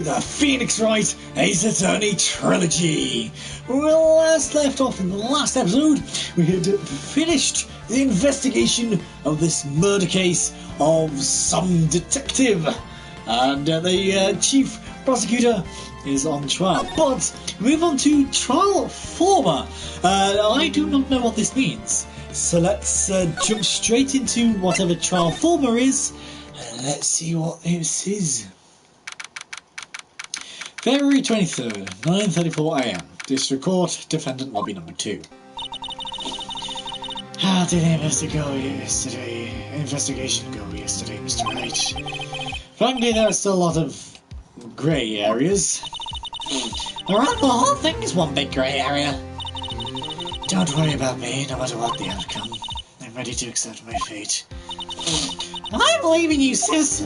The Phoenix Wright Ace Attorney Trilogy. We last left off in the last episode. We had finished the investigation of this murder case of some detective, and the chief prosecutor is on trial. But move on to trial former. I do not know what this means, so let's jump straight into whatever trial former is, and let's see what this is. February 23rd, 9:34 AM. District Court, Defendant Lobby Number 2. How did the investigation go yesterday, Mr. Wright? Frankly, there are still a lot of grey areas. Around the whole thing is one big grey area. Don't worry about me, no matter what the outcome. I'm ready to accept my fate. I'm leaving you, sis!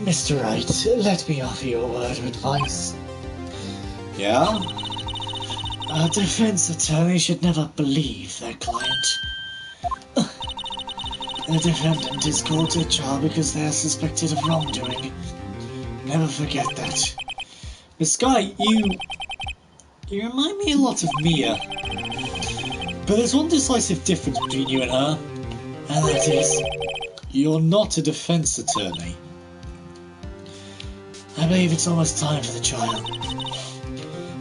Mr. Wright, let me offer you a word of advice. Yeah? A defense attorney should never believe their client. The defendant is called to trial because they are suspected of wrongdoing. Never forget that. Miss Sky, you remind me a lot of Mia. But there's one decisive difference between you and her, and that is, you're not a defense attorney. I believe it's almost time for the trial.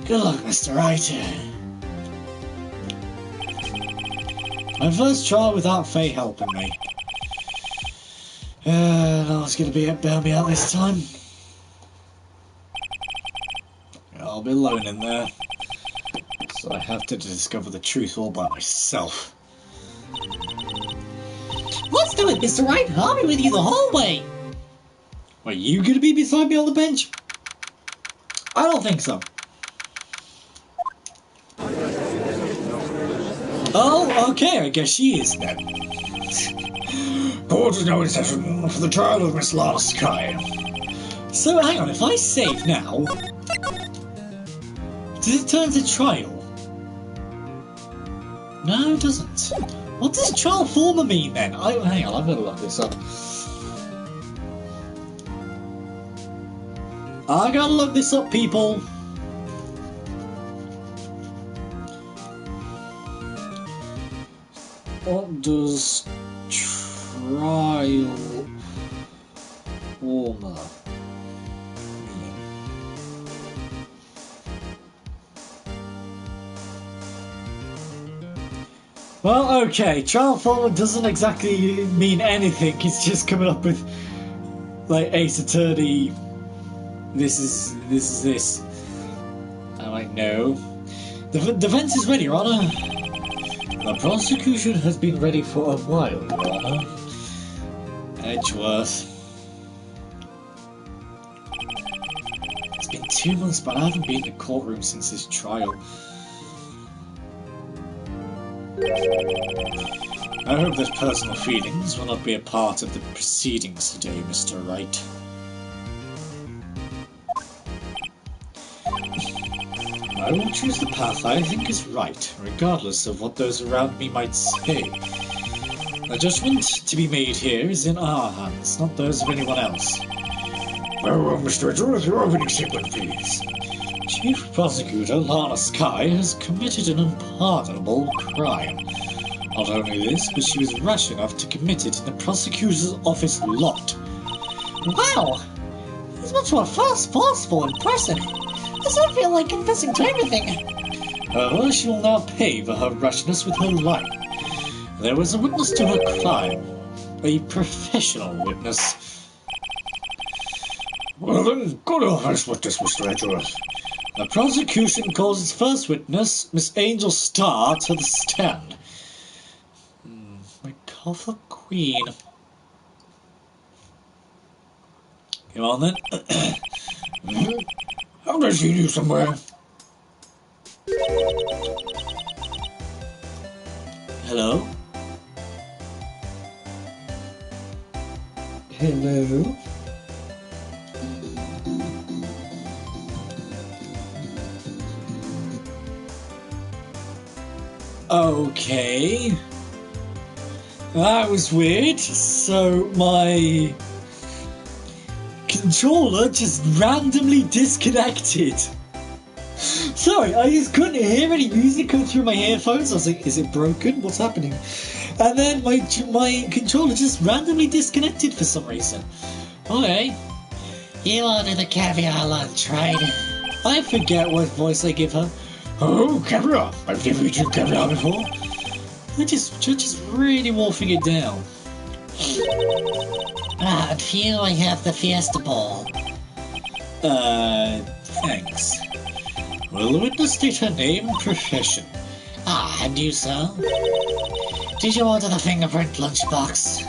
Good luck, Mr. Wright. My first trial without Faye helping me. No one's going to bail me out this time. I'll be alone in there, so I have to discover the truth all by myself. Let's do it, Mr. Wright. I'll be with you the whole way. Are you going to be beside me on the bench? I don't think so. Oh, okay, I guess she is then. Court is now in session for the trial of Miss Lana Sky. So, hang on, if I save now, does it turn to trial? No, it doesn't. What does trial former mean then? Hang on, I'm going to look this up. I gotta look this up, people. What does trial former mean? Well, okay, trial former doesn't exactly mean anything. It's just coming up with like Ace Attorney. This is this. I'm like, no. The defense is ready, Your Honor. The prosecution has been ready for a while, Your Honor. Edgeworth. It's been 2 months, but I haven't been in the courtroom since his trial. I hope that personal feelings will not be a part of the proceedings today, Mr. Wright. I will choose the path I think is right, regardless of what those around me might say. The judgment to be made here is in our hands, not those of anyone else. Very well, Mr. Edgeworth, your opening statement, please. Chief Prosecutor Lana Sky has committed an unpardonable crime. Not only this, but she was rash enough to commit it in the prosecutor's office lot. Wow! He's much more forceful and impressive. Does not feel like confessing to everything. However, she will now pay for her rashness with her life. There was a witness to her crime. A professional witness. Well then, call your first witness, Mr. Edgeworth. The prosecution calls its first witness, Miss Angel Starr, to the stand. McCoffer Queen. Come on then. Haven't I seen you somewhere? Hello? Hello? Okay. That was weird. So my controller just randomly disconnected. Sorry, I just couldn't hear any music come through my earphones. I was like, is it broken? What's happening? And then my controller just randomly disconnected for some reason. Okay. You ordered the caviar lunch, right? I forget what voice I give her. Oh, caviar! I've never eaten caviar before. You're just really wolfing it down. And for you, I have the Fiesta Bowl. Thanks. Will the witness state her name and profession? And you, sir? Did you order the fingerprint lunchbox?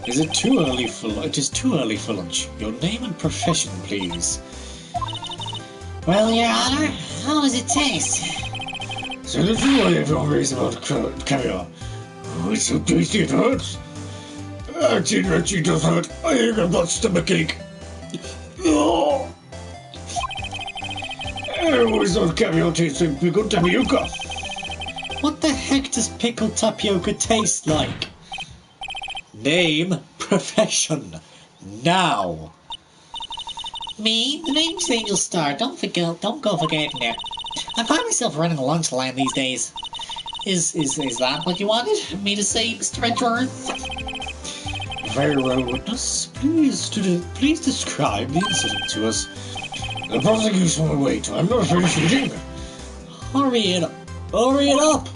It is too early for lunch. Your name and profession, please. Well, Your Honor, how does it taste? So that's why everyone raves about caviar. Oh, it's so tasty it hurts. Actually does hurt. I think I've got stomachache. Oh. I always thought caviar tastes like pickled tapioca. What the heck does pickled tapioca taste like? Name, profession, now. Me? The name's Angel Star. Don't go forgetting it. I find myself running a lunch line these days. Is that what you wanted me to say, Mr. Edgeworth? Very well, witness. Please describe the incident to us. The prosecution will wait. I'm not finished eating. Hurry it up. Hurry it up.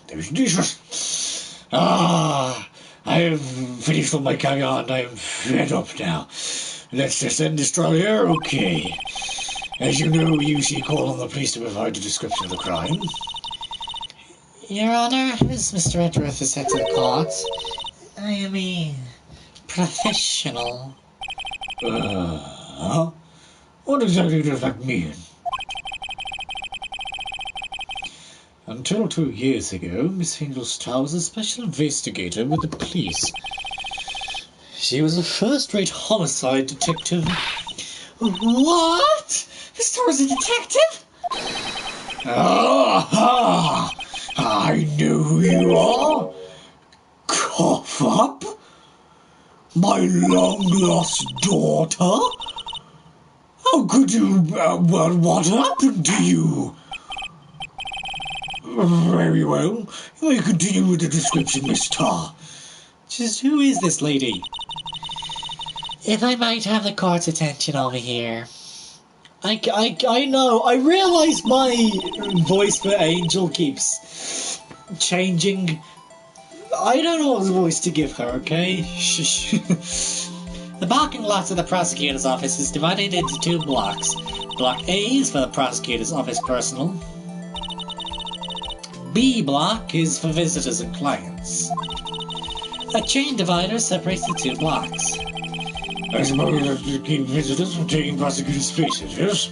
There's dishes. I have finished with my caviar and I'm fed up now. Let's just end this trial here. Okay. As you know, we usually call on the police to provide a description of the crime. Your Honor, as Mr. Edgeworth has said to the court, I am a professional. What exactly does that mean? Until 2 years ago, Miss Angel Star was a special investigator with the police. She was a first-rate homicide detective. What? Miss Star was a detective? I know who you are. Cough up? My long-lost daughter? How could you... what happened to you? Very well. You may continue with the description, Miss Tar. Just who is this lady? If I might have the court's attention over here. I know. I realise my voice for Angel keeps changing. I don't know what voice to give her, okay? Shh. The parking lot of the prosecutor's office is divided into 2 blocks. Block A is for the prosecutor's office personnel. B block is for visitors and clients. A chain divider separates the 2 blocks. I suppose that to keep visitors from taking prosecutor's spaces, yes?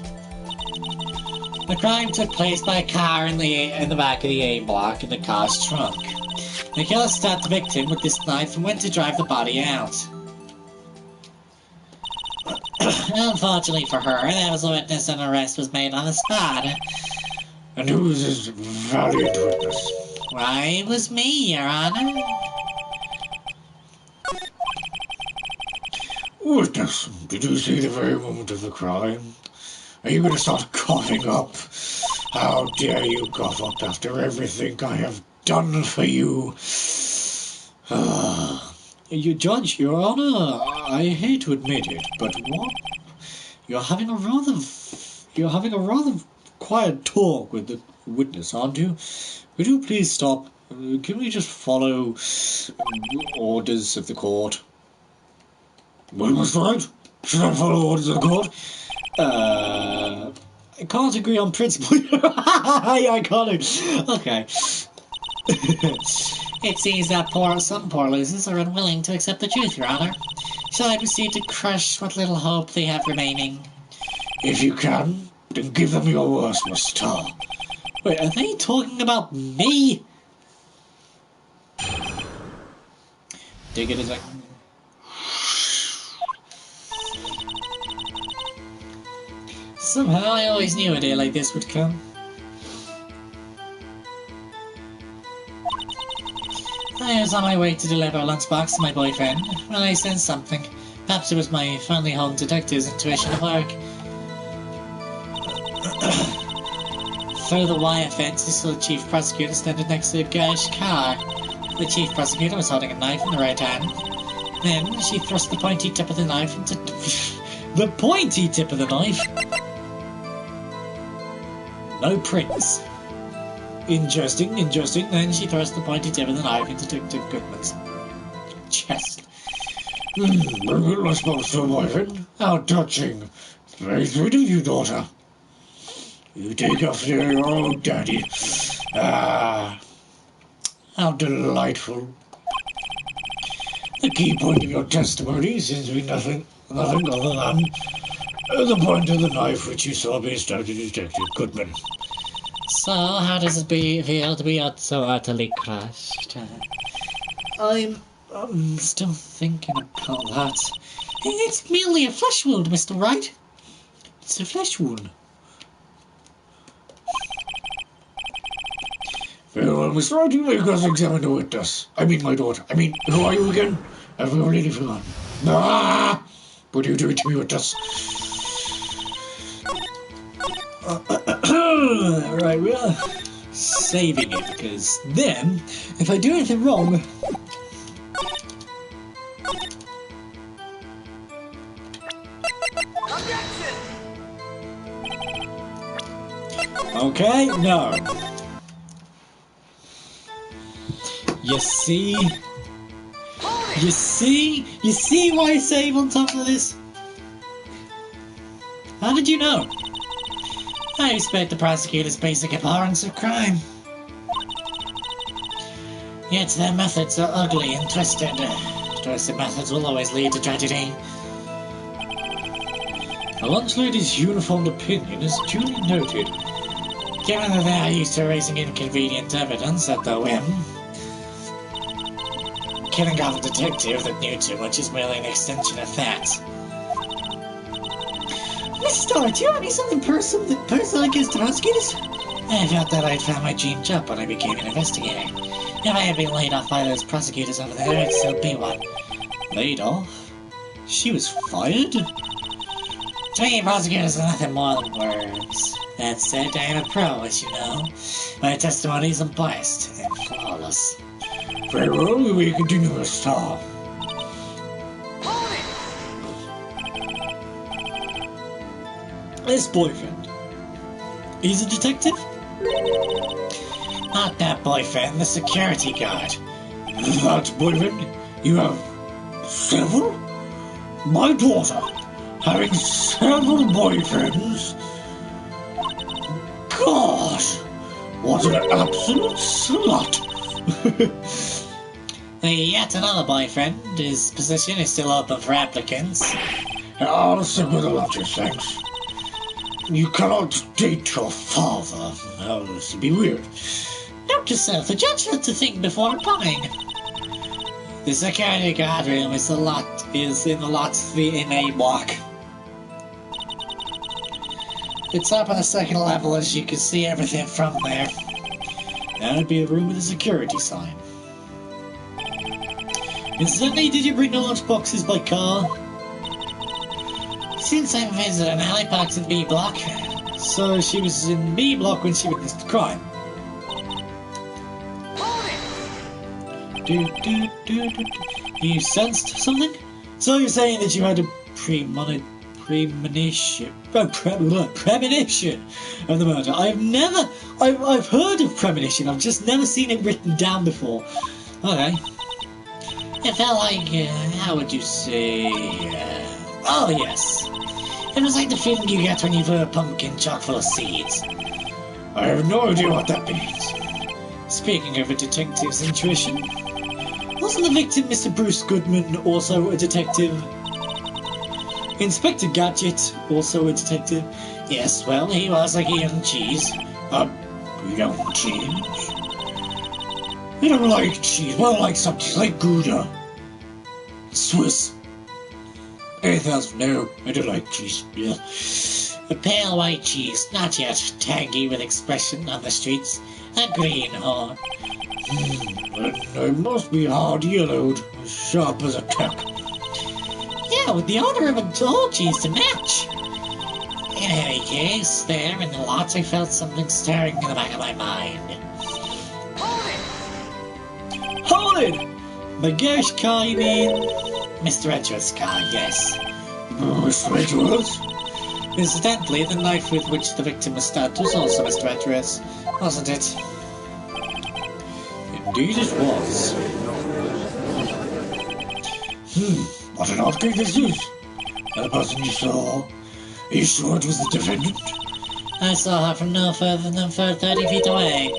The crime took place by a car in the back of the A block in the car's trunk. The killer stabbed the victim with this knife and went to drive the body out. Unfortunately for her, there was a witness and an arrest was made on the spot. And who is this valiant witness? Why, it was me, Your Honor. Witness, did you see the very moment of the crime? Are you going to start coughing up? How dare you cough up after everything I have done for you? You judge, Your Honor, I hate to admit it, but what? You're having a rather quiet talk with the witness, aren't you? Would you please stop? Can we just follow orders of the court? Well, Mr. Wright, should I follow orders of the court? I can't agree on principle. I can't. Okay. It seems that some poor losers are unwilling to accept the truth, Your Honor. Shall I proceed to crush what little hope they have remaining? If you can, then give them your worst, Miss Tar. Wait, are they talking about me? Dig it a second. Somehow I always knew a day like this would come. I was on my way to deliver a lunchbox to my boyfriend when I sensed something. Perhaps it was my finely honed detective's intuition at work. Through the wire fence, I saw the chief prosecutor standing next to a garage car. The chief prosecutor was holding a knife in the right hand. Then she thrust the pointy tip of the knife into... The pointy tip of the knife? No prints. Interesting. Then she thrust the pointy tip of the knife into Detective Goodman's chest. Bring it, my sponsor, boyfriend. How touching. It's very sweet of you, daughter. You take after your own daddy. Ah, how delightful. The key point of your testimony seems to be nothing other than the point of the knife which you saw being stabbed at Detective Goodman. So, how does it feel to be so utterly crushed? I'm Still thinking about that. It's merely a flesh wound, Mr. Wright. It's a flesh wound. Very well, Mr. Wright, you may cross-examine the witness. I mean my daughter. Who are you again? I've already forgotten. Ah! What are you doing to me, witness? Right, we are saving it, because then, if I do anything wrong... Okay, no. You see why I save on top of this? How did you know? I respect the prosecutor's basic abhorrence of crime. Yet their methods are ugly and twisted. Twisted methods will always lead to tragedy. The lunch lady's uniformed opinion is duly noted. Given that they are used to erasing inconvenient evidence at their whim, killing off a detective that knew too much is merely an extension of that. Miss Starr, do you have any something personal against the prosecutors? I felt that I'd found my dream job when I became an investigator. If I had been laid off by those prosecutors over there, I'd still be one. Laid off? She was fired? To me, prosecutors are nothing more than words. That said, I am a pro, as you know. My testimony is unbiased and flawless. Very well, we will continue, Miss Starr. This boyfriend. He's a detective? Not that boyfriend, the security guard. That boyfriend? You have several? My daughter having several boyfriends? Gosh, what an absolute slut! Yet another boyfriend. His position is still open for applicants. I'll stick with the latter, thanks. You cannot date your father. This would be weird. Note to self, the judge had to think before applying. The security guard room is in the lot 3 in A block. It's up on the second level, as you can see everything from there. That would be a room with a security sign. Incidentally, did you bring the lunch boxes by car? Since I'm visiting, I parked in B block. So she was in B block when she witnessed the crime. You sensed something? So you're saying that you had a premonition of the murder. I've heard of premonition, I've just never seen it written down before. Okay. It felt like, how would you say, oh yes. It was like the feeling you get when you've a pumpkin chock full of seeds. I have no idea what that means. Speaking of a detective's intuition, wasn't the victim Mr. Bruce Goodman also a detective? Inspector Gadget also a detective? Yes, well, he was like a young cheese. A young cheese? I don't like cheese, but I like something like Gouda. Swiss. Anything else? No, I don't like cheese. Yeah. A pale white cheese, not yet tangy with expression on the streets. A greenhorn. It must be hard-yellowed, as sharp as a tack. Yeah, with the odor of a dog cheese to match. In any case, there in the lots I felt something stirring in the back of my mind. Hold it! Magesh car, you mean? Mr. Edgeworth's car, yes. Mr. Edgeworth? Incidentally, the knife with which the victim was stabbed was also Mr. Edgeworth's, wasn't it? Indeed it was. What an odd case this is. And the person you saw, are you sure it was the defendant? I saw her from no further than 30 feet away.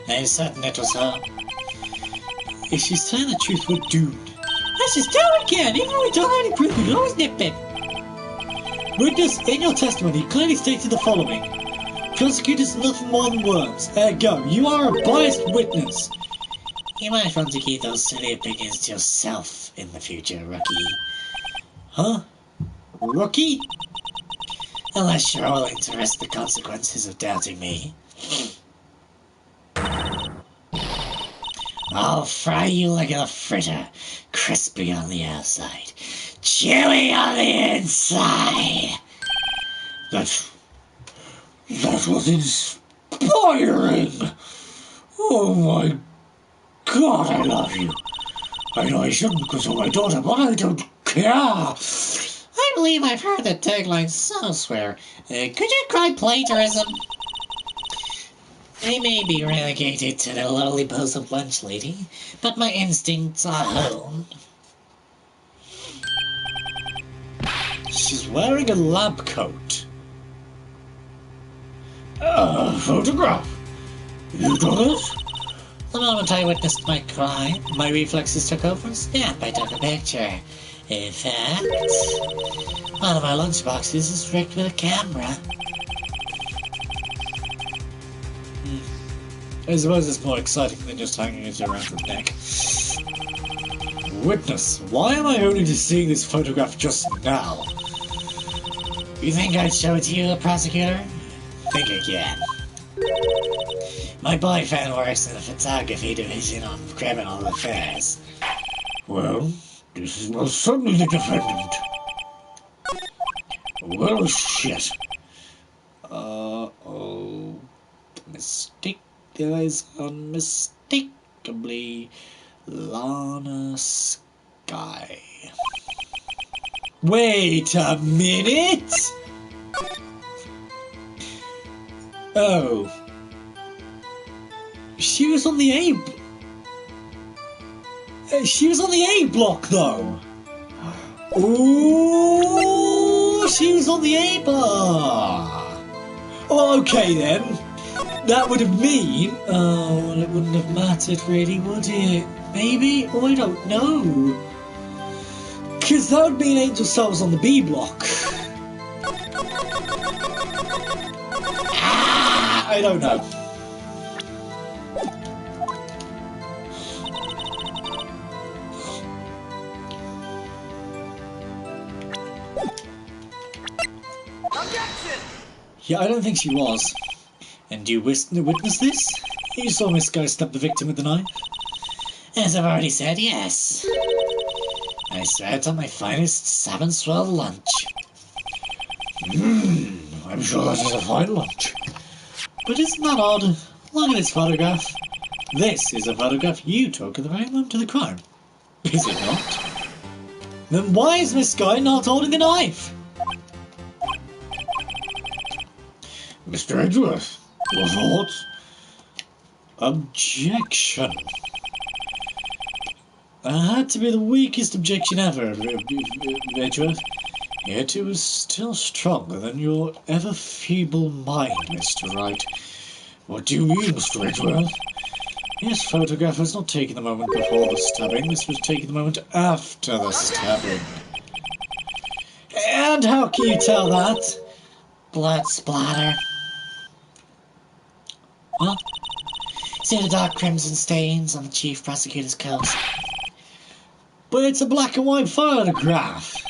I'm certain it was her. If she's telling the truth, we're doomed. That's just how we can. Even if we don't have any proof, we can always nitpick. Witness, in your testimony, you clearly stated the following. Prosecutors are nothing more than words. Go. You are a biased witness. You might want to keep those silly opinions to yourself in the future, rookie. Huh? Rookie? Unless you're willing to risk the consequences of doubting me. I'll fry you like a fritter, crispy on the outside, chewy on the inside. That was inspiring. Oh my God, I love you. I know I shouldn't because of my daughter, but I don't care. I believe I've heard that tagline elsewhere. Could you cry plagiarism? I may be relegated to the lowly post of lunch lady, but my instincts are honed. She's wearing a lab coat. Photograph. You do this? The moment I witnessed my crime, my reflexes took over and snap, I took a picture. In fact, one of my lunchboxes is rigged with a camera. I suppose it's more exciting than just hanging it around the neck. Witness, why am I only just seeing this photograph just now? You think I'd show it to you, prosecutor? Think again. My boyfriend works in the photography division on criminal affairs. Well, this is most certainly the defendant. Well, shit. Oh, mistake. There is unmistakably Lana Sky. Wait a minute! Oh. She was on the she was on the A block, though. Ooh, she was on the A bar. Oh, okay then. That would have mean, well, it wouldn't have mattered really, would it? Maybe? Oh, I don't know. Because that would mean Angel Star was on the B block. I don't know. Yeah, I don't think she was. And do you witness this? You saw Miss Guy stab the victim with the knife? As I've already said, yes. I swear it's on my finest salmon swirl lunch. I'm sure that is a fine lunch. But isn't that odd? Look at this photograph. This is a photograph you took at the very moment of the crime. Is it not? Then why is Miss Guy not holding a knife? Mr. Edgeworth, your thoughts? Objection. That had to be the weakest objection ever, Edgeworth. Yet it was still stronger than your ever-feeble mind, Mr. Wright. What do you mean, Mr. Edgeworth? This photograph was not taken the moment before the stabbing. This was taken the moment after the stabbing. And how can you tell that? Blood splatter. Huh? See the dark crimson stains on the chief prosecutor's coat? But it's a black and white photograph.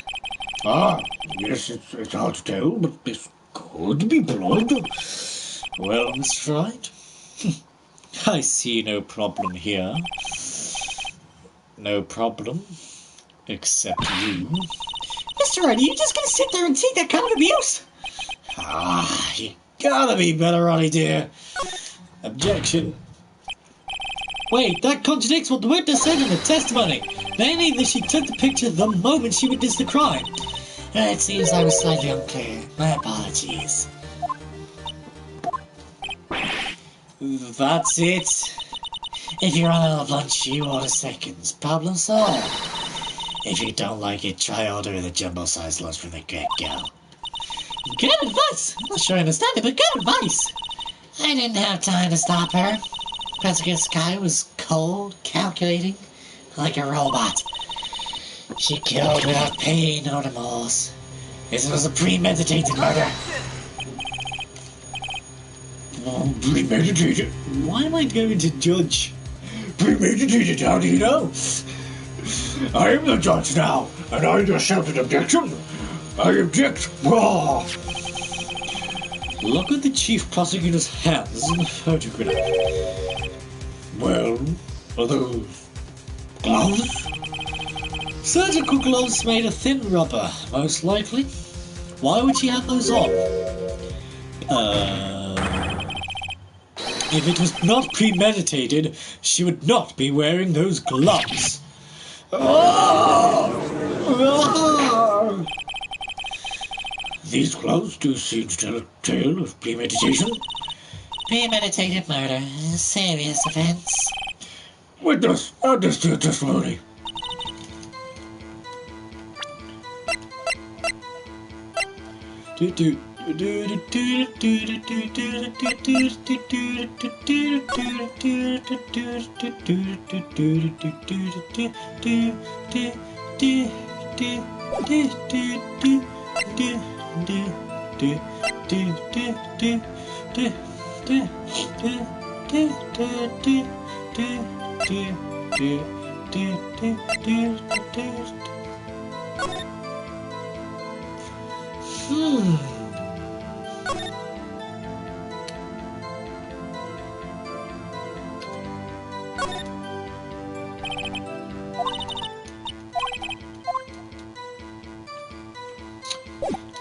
Ah, yes, it's hard to tell, but this could be blood. Well, Mr. Wright, I see no problem here. No problem. Except you. Mr. Wright, are you just gonna sit there and take that kind of abuse? Ah, you gotta be better, Ronnie dear. Objection. Wait, that contradicts what the witness said in the testimony. Namely, that she took the picture the moment she witnessed the crime. It seems I was slightly unclear. My apologies. That's it. If you run out of lunch, you order seconds. Problem solved. If you don't like it, try ordering the jumbo-sized lunch from the get-go. Good advice! I'm not sure I understand it, but good advice! I didn't have time to stop her. Jessica Sky was cold, calculating, like a robot. She killed without pain or remorse. This was a premeditated murder. Premeditated? Why am I going to judge? Premeditated, how do you know? I am the judge now, and I just shouted objection. I object. Oh. Look at the chief prosecutor's hands in the photograph. Well, are those gloves? Surgical gloves made of thin rubber, most likely. Why would she have those on? If it was not premeditated, she would not be wearing those gloves. These gloves do seem to tell a tale of premeditation. Premeditated murder, a serious offense. Witness, add this to your testimony.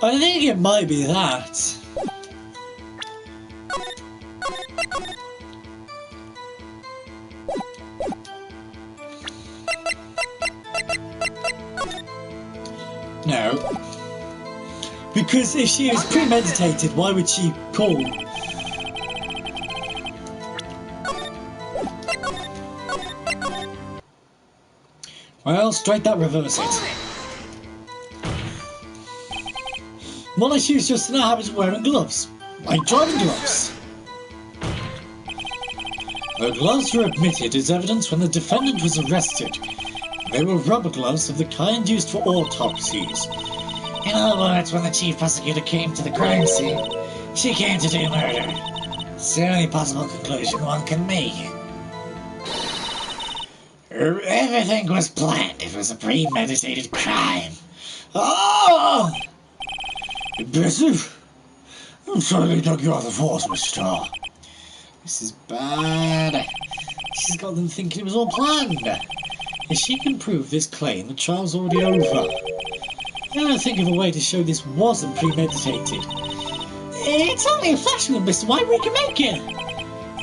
I think it might be that. No. Because if she was premeditated, why would she call? Well, straight that, reverse it. Molly, she was just in the habit of wearing gloves, like driving gloves. The gloves were admitted as evidence when the defendant was arrested. They were rubber gloves of the kind used for autopsies. In other words, when the chief prosecutor came to the crime scene, she came to do murder. It's the only possible conclusion one can make. Everything was planned. It was a premeditated crime. Ah! Impressive. I'm sorry they took you off the force, Mr. Starr. This is bad. She's got them thinking it was all planned. If she can prove this claim, the trial's already over. I don't think of a way to show this wasn't premeditated. It's only a flash of Mr. White we can make it.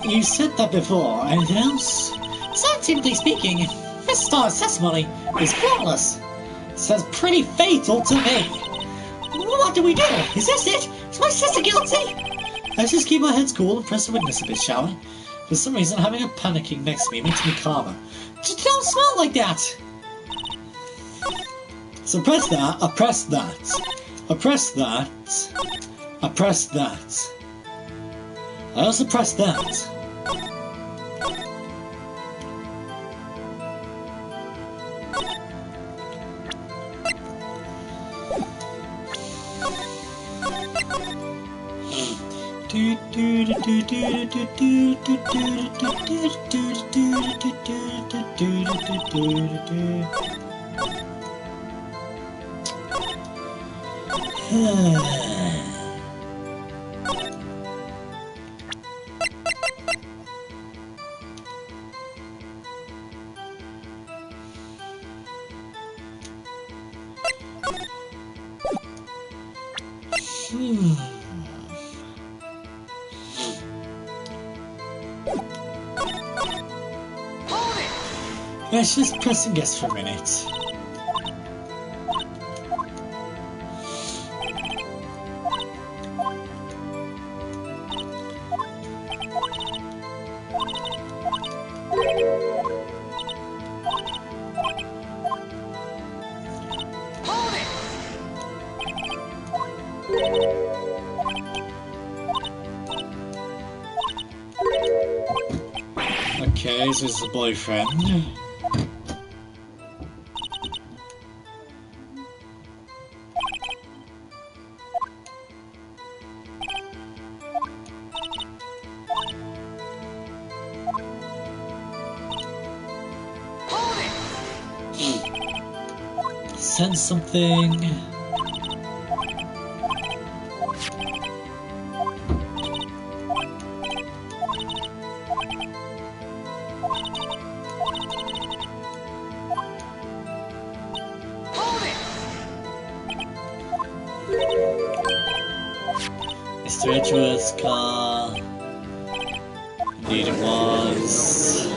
You said that before. Anything else? Scientifically speaking, Mr. Starr's testimony is flawless. Sounds pretty fatal to me. What do we do? Is this it? Is my sister guilty? Let's just keep our heads cool and press the witness a bit, shall we? For some reason, having a panicking next to me makes me calmer. Don't smell like that! So press that, I press that. I press that. I press that. I also press that. Hmm. Let's just press and guess for a minute. Okay, so this is the boyfriend. Sense something. Mr. Edgeworth's car. Indeed it was.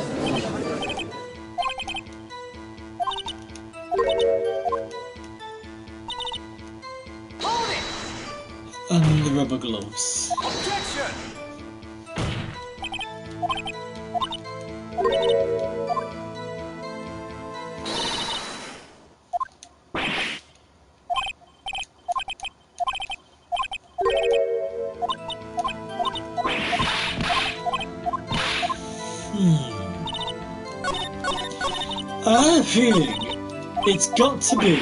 And the rubber gloves. Objection! I have a feeling it's got to be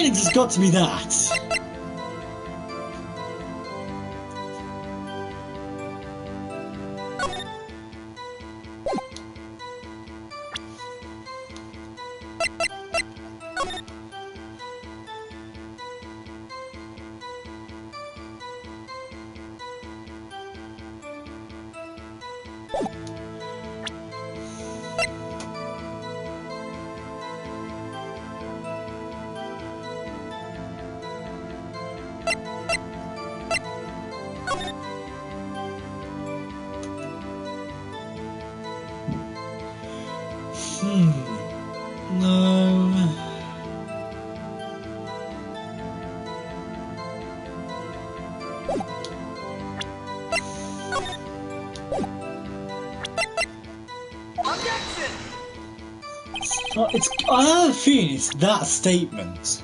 it's got to be that. No. Objection! I have a feeling it's that statement.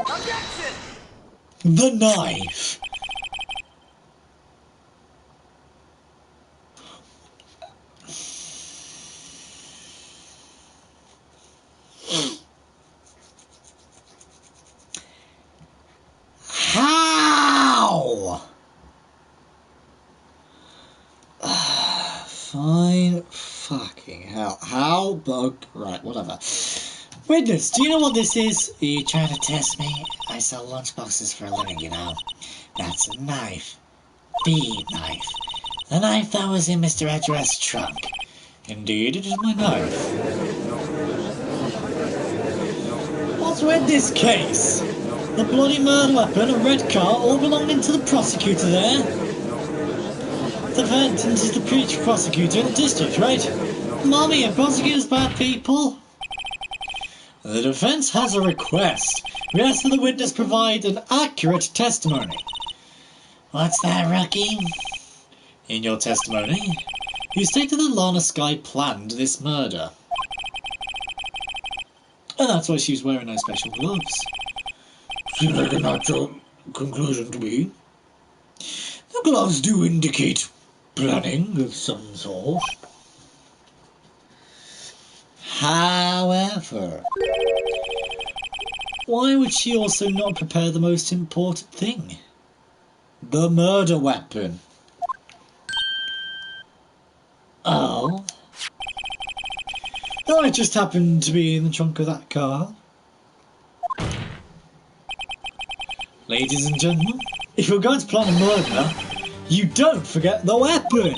Objection! The knife. How? Fine. Fucking hell. How? Bug. Right, whatever. Witness, do you know what this is? Are you trying to test me? I sell lunchboxes for a living, you know. That's a knife. The knife. The knife that was in Mr. Edgeworth's trunk. Indeed, it is my knife. Also in this case, the bloody murder weapon, a red car, all belonging to the prosecutor there. The defendant is the prosecutor in the district, right? Mommy, and prosecutors bad people. The defense has a request. We ask that the witness provide an accurate testimony. What's that, Rocky? In your testimony, you stated that Lana Skye planned this murder. And that's why she was wearing those special gloves. Seems like a natural conclusion to me. The gloves do indicate planning of some sort. However, Why would she also not prepare the most important thing? The murder weapon. Oh. I just happened to be in the trunk of that car. Ladies and gentlemen, if you're going to plan a murder, you don't forget the weapon!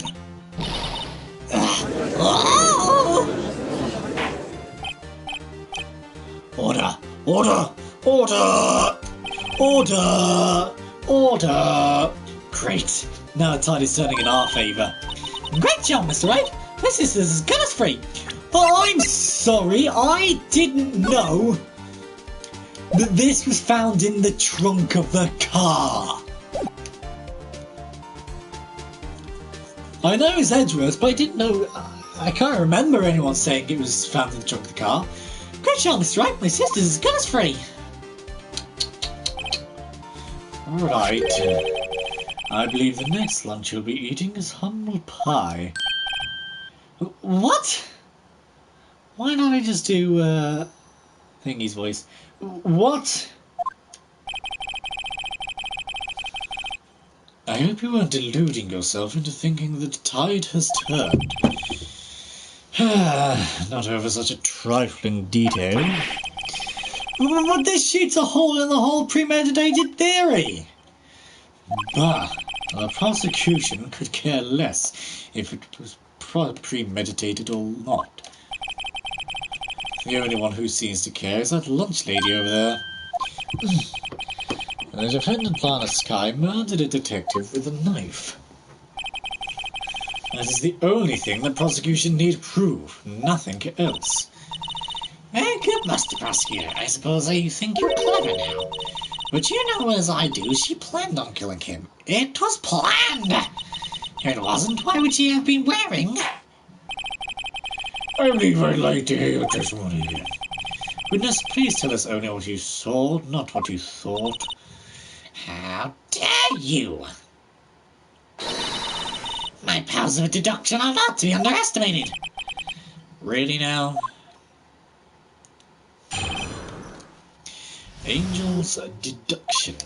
Order! Order! Order! Order! Order! Great! Now the tide is turning in our favour. Great job, Mr. Wright. This is as good as free. Oh, I'm sorry, I didn't know that this was found in the trunk of the car. I know it's Edgeworth, but I didn't know. I can't remember anyone saying it was found in the trunk of the car. Great job, Mr. Wright. My sister's as good as free. Right. I believe the next lunch you'll be eating is humble pie. What? Why don't I just do Thingy's voice? What? I hope you weren't deluding yourself into thinking that the tide has turned. Not over such a trifling detail. But this shoots a hole in the whole premeditated theory. But the prosecution could care less if it was premeditated or not. The only one who seems to care is that lunch lady over there. The defendant, Planet Sky, murdered a detective with a knife. That is the only thing the prosecution need prove, nothing else. Very good, Mr. Prosecutor. I suppose you think you're clever now. But you know as I do, she planned on killing him. It was planned! If it wasn't, why would she have been wearing? I believe I'd like to hear your testimony again. Witness, please tell us only what you saw, not what you thought. How dare you! My powers of deduction are not to be underestimated. Really now? Angel's deduction.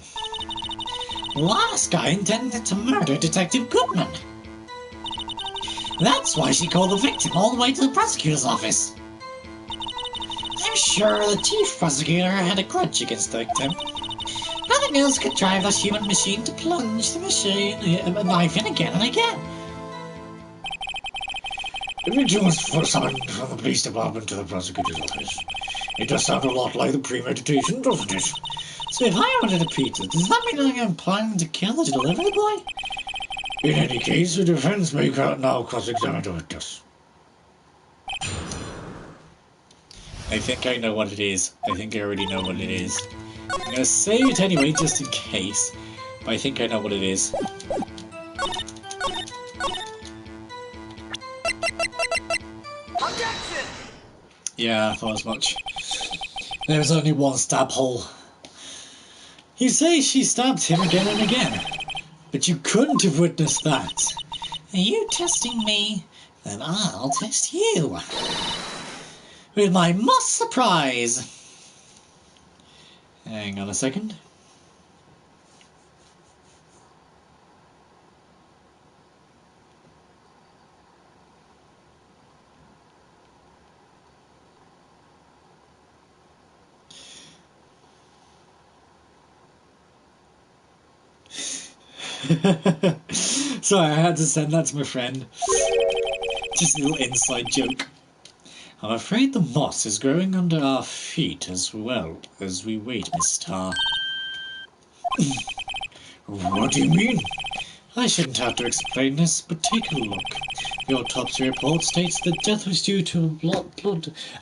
Lana Sky intended to murder Detective Goodman. That's why she called the victim all the way to the prosecutor's office. I'm sure the chief prosecutor had a grudge against the victim. Nothing else could drive this human machine to plunge the knife in again and again. The victim was summoned from the police department to the prosecutor's office. It does sound a lot like the premeditation, doesn't it? So if I ordered a pizza, does that mean I'm planning to kill the delivery boy? In any case, the defense may now cross-examine the witness. I think I know what it is. I think I already know what it is. I'm going to say it anyway, just in case. But I think I know what it is. Objection! Yeah, I thought as much. There was only one stab hole. You say she stabbed him again and again, but you couldn't have witnessed that. Are you testing me? Then I'll test you. With my most surprise. Hang on a second. Sorry, I had to send that to my friend. Just a little inside joke. I'm afraid the moss is growing under our feet as well as we wait, Miss Star. What do you mean? I shouldn't have to explain this, but take a look. The autopsy report states that death was due to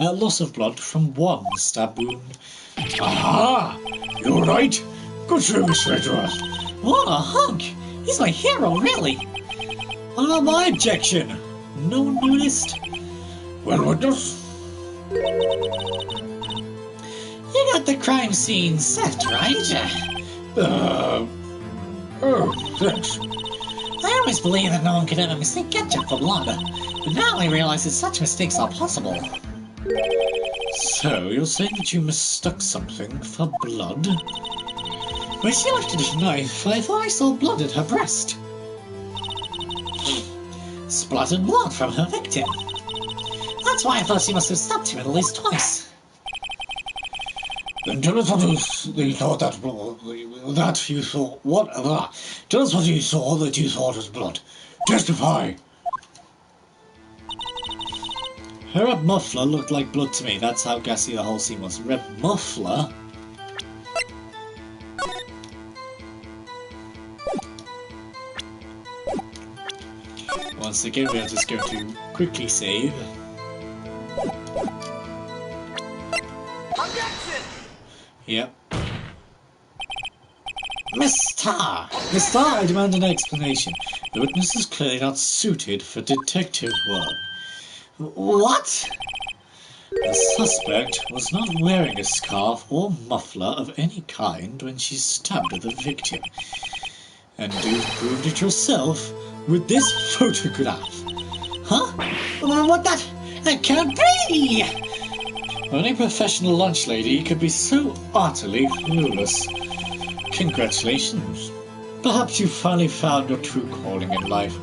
loss of blood from one stab wound. Aha! You're right. Good service, Redruth. What a hunk! He's my hero, really! My objection. No one noticed. Well, witness? You got the crime scene set, right? Oh, thanks. I always believed that no one could ever mistake ketchup for blood, but now I realize that such mistakes are possible. So, you're saying that you mistook something for blood? When she lifted her knife, I thought I saw blood at her breast. Splattered blood from her victim. That's why I thought she must have stabbed him at least twice. Then tell us what you thought that you saw. What? Tell us what you saw that you thought was blood. Testify. Her red muffler looked like blood to me. That's how gassy the whole scene was. Red muffler? Once again, we are just going to quickly save. Yep. Miss Starr! Miss Starr, I demand an explanation. The witness is clearly not suited for detective work. What? The suspect was not wearing a scarf or muffler of any kind when she stabbed the victim. And you've proved it yourself with this photograph. Huh? What that? That can't be! Only a professional lunch lady could be so utterly clueless. Congratulations. Perhaps you finally found your true calling in life.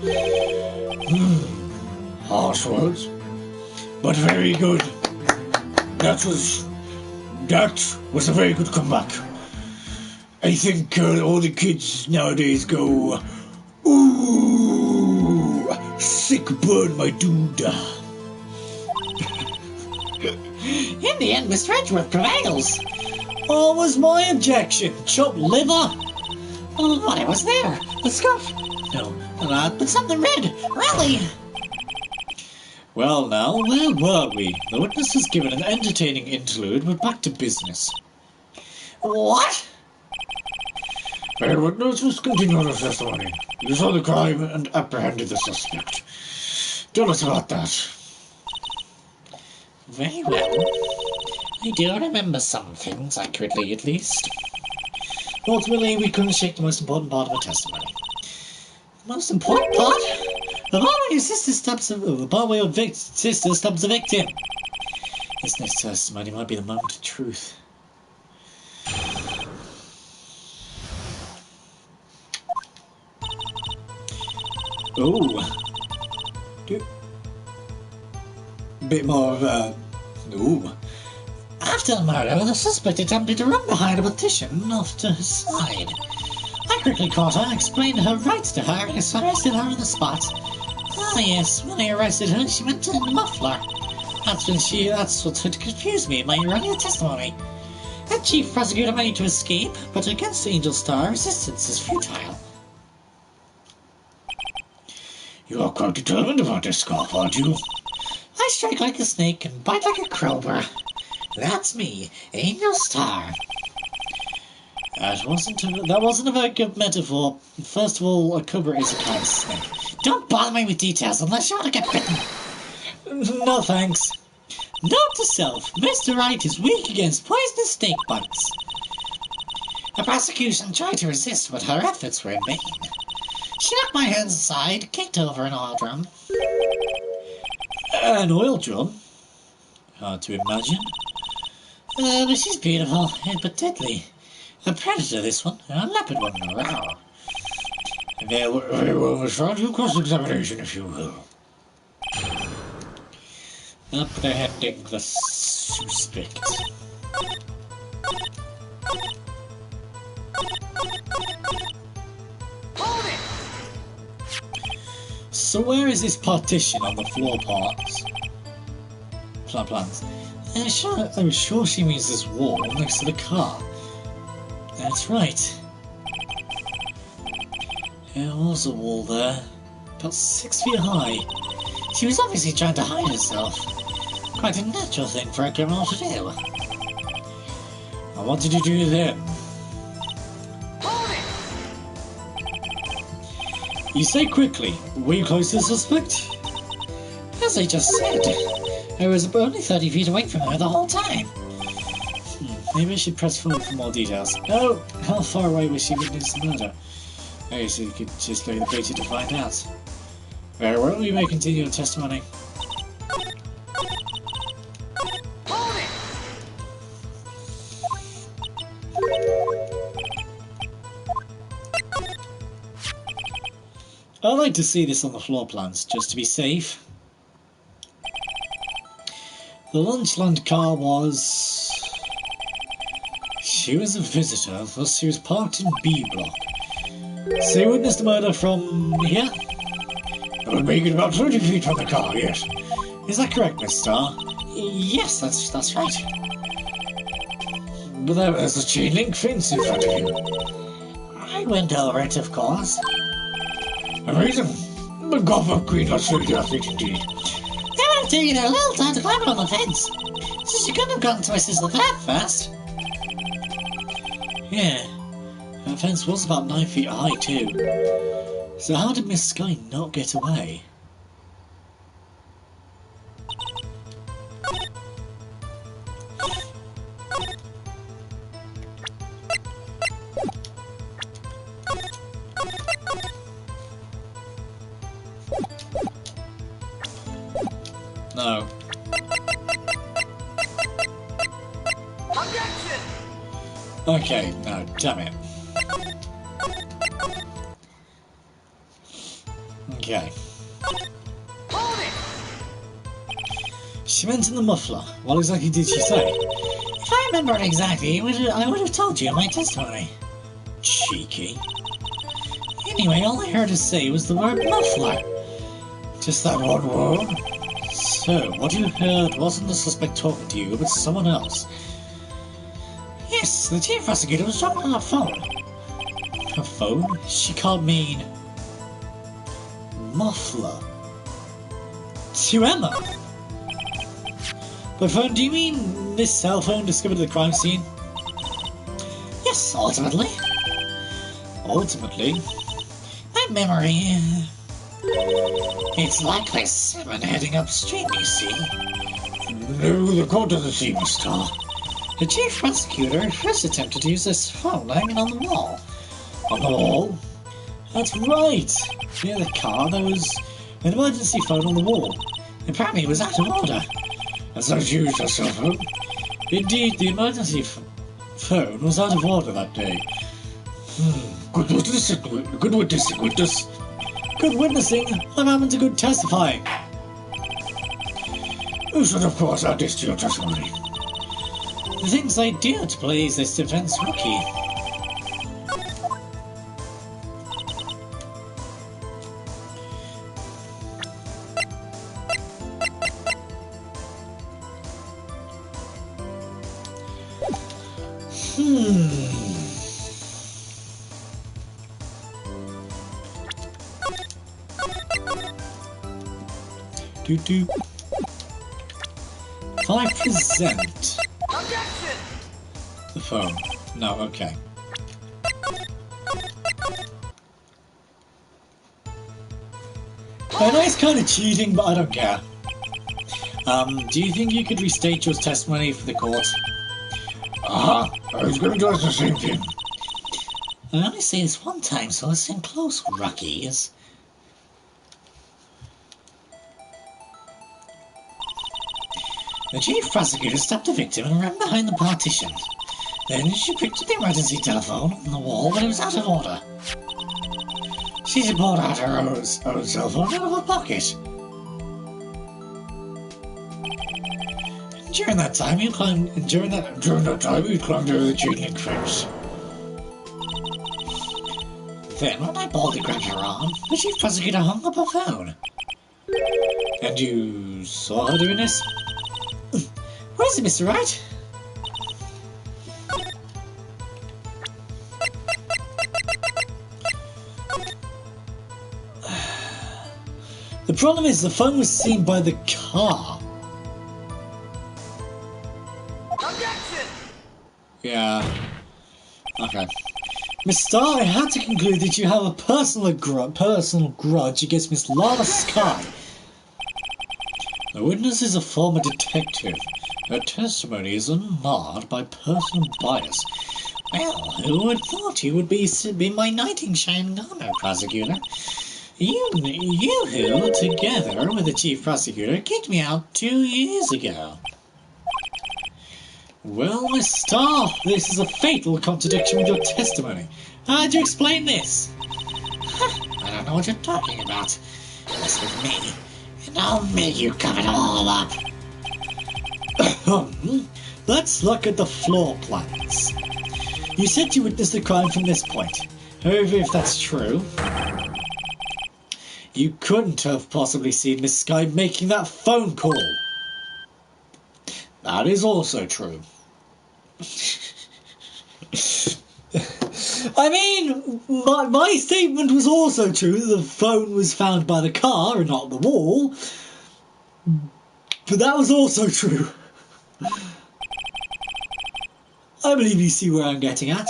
Harsh words, but very good. That was a very good comeback. I think all the kids nowadays go, ooh, sick burn, my dude. In the end, Mr. Edgeworth prevails. What was my objection? Chopped liver? Oh, what was there? The scarf? No. But something red. Really? Well now, where were we? The witness has given an entertaining interlude, but back to business. What? Well, witness, let's continue the testimony. You saw the crime and apprehended the suspect. Tell us about that. Very well. I do remember some things accurately, at least. Ultimately, we couldn't shake the most important part of her testimony. The most important part? The part where your sister stabs the victim. This next testimony might be the moment of truth. Oh. Bit more of a... Ooh. After the murder, the suspect attempted to run behind a petition off to his side. I quickly caught her and explained her rights to her and arrested her on the spot. Ah yes, when I arrested her, she went in the muffler. That's what had confused me in my earlier testimony. The chief prosecutor managed to escape, but against Angel Star, resistance is futile. You are quite determined about this scarf, aren't you? I strike like a snake and bite like a cobra. That's me, Angel Star. That wasn't a very good metaphor. First of all, a cobra is a kind of snake. Don't bother me with details unless you want to get bitten. No thanks. Note to self, Mr. Wright is weak against poisonous snake bites. The prosecution tried to resist, but her efforts were in vain. She knocked my hands aside, kicked over an oil drum. An oil drum? Hard to imagine. But she's beautiful, but deadly. A predator, this one, and a leopard one. Wow. Very well, Miss Wright, you cross-examination, if you will. Apprehending the suspect. So where is this partition on the floor parts? Plans. I'm sure she means this wall next to the car. That's right. There was a wall there, about 6 feet high. She was obviously trying to hide herself. Quite a natural thing for a criminal to do. And what did you do then? You say quickly, were you close to the suspect? As I just said, I was only 30 feet away from her the whole time. Maybe I should press forward for more details. Oh, how far away was she witnessing the murder? Oh, so you could just lay the beta to find out. Very well, you may continue your testimony. I'd like to see this on the floor plans, just to be safe. The Lunchland car was... She was a visitor, thus she was parked in B block. So you witnessed the murder from here? I would make it about 20 feet from the car, yes. Is that correct, Miss Starr? Yes, that's right. But there's a chain link fence in front of you. I went over it, of course. Amazing. But Gotham Queen looks really athlete indeed. They would have taken a little time to climb on the fence. So she couldn't have gotten to my sister that fast. Yeah. That fence was about 9 feet high, too. So how did Miss Sky not get away? No. Objection! Okay, no, damn it. Okay. Hold it! She went in the muffler. What exactly did she say? If I remember exactly, I would have told you in my testimony. Cheeky. Anyway, all I heard her say was the word muffler. Just that one word? So, what you heard wasn't the suspect talking to you, but someone else. Yes, the chief prosecutor was talking on her phone. Her phone? She can't mean... muffler. To Emma? By phone, do you mean this cell phone discovered at the crime scene? Yes, ultimately. Ultimately? My memory... It's like this when heading upstream, you see. No, the court doesn't seem to start. The chief prosecutor first attempted to use this phone hanging on the wall. On the wall? That's right! Near the car, there was an emergency phone on the wall. Apparently it was out of order. That's not used as cell phone. Indeed, the emergency phone was out of order that day. Good witnessing, good witnessing, witness. Good witnessing? I'm having to good testifying. You should, of course, add this to your testimony. The things I do to please this defense rookie. Do. If I present Objection! the phone. No, okay. I know it's kind of cheating, but I don't care. Do you think you could restate your testimony for the court? I was going to do the same thing. I only say this one time, so listen close, rookies. The chief prosecutor stopped the victim and ran behind the partition. Then she picked up the emergency telephone on the wall, but it was out of order. She pulled out her own cell phone out of her pocket. During that time, you climbed over the chain link fence. Then, when I boldly grabbed her arm, the chief prosecutor hung up her phone. And you saw her doing this? Where is it, Mr. Wright? The problem is the phone was seen by the car. Objection! Yeah. Okay. Miss Starr, I had to conclude that you have a personal grudge against Miss Lana Sky. The witness is a former detective. Her testimony is unmarred by personal bias. Well, who would have thought you would be my knight in shining armor, prosecutor? You who, together with the chief prosecutor, kicked me out 2 years ago. Well, Miss Starr, this is a fatal contradiction with your testimony. How do you explain this? I don't know what you're talking about. Mess with me, and I'll make you cover it all up. Let's look at the floor plans. You said you witnessed the crime from this point. However, if that's true, you couldn't have possibly seen Miss Sky making that phone call. That is also true. I mean, my statement was also true. The phone was found by the car and not the wall. But that was also true. I believe you see where I'm getting at.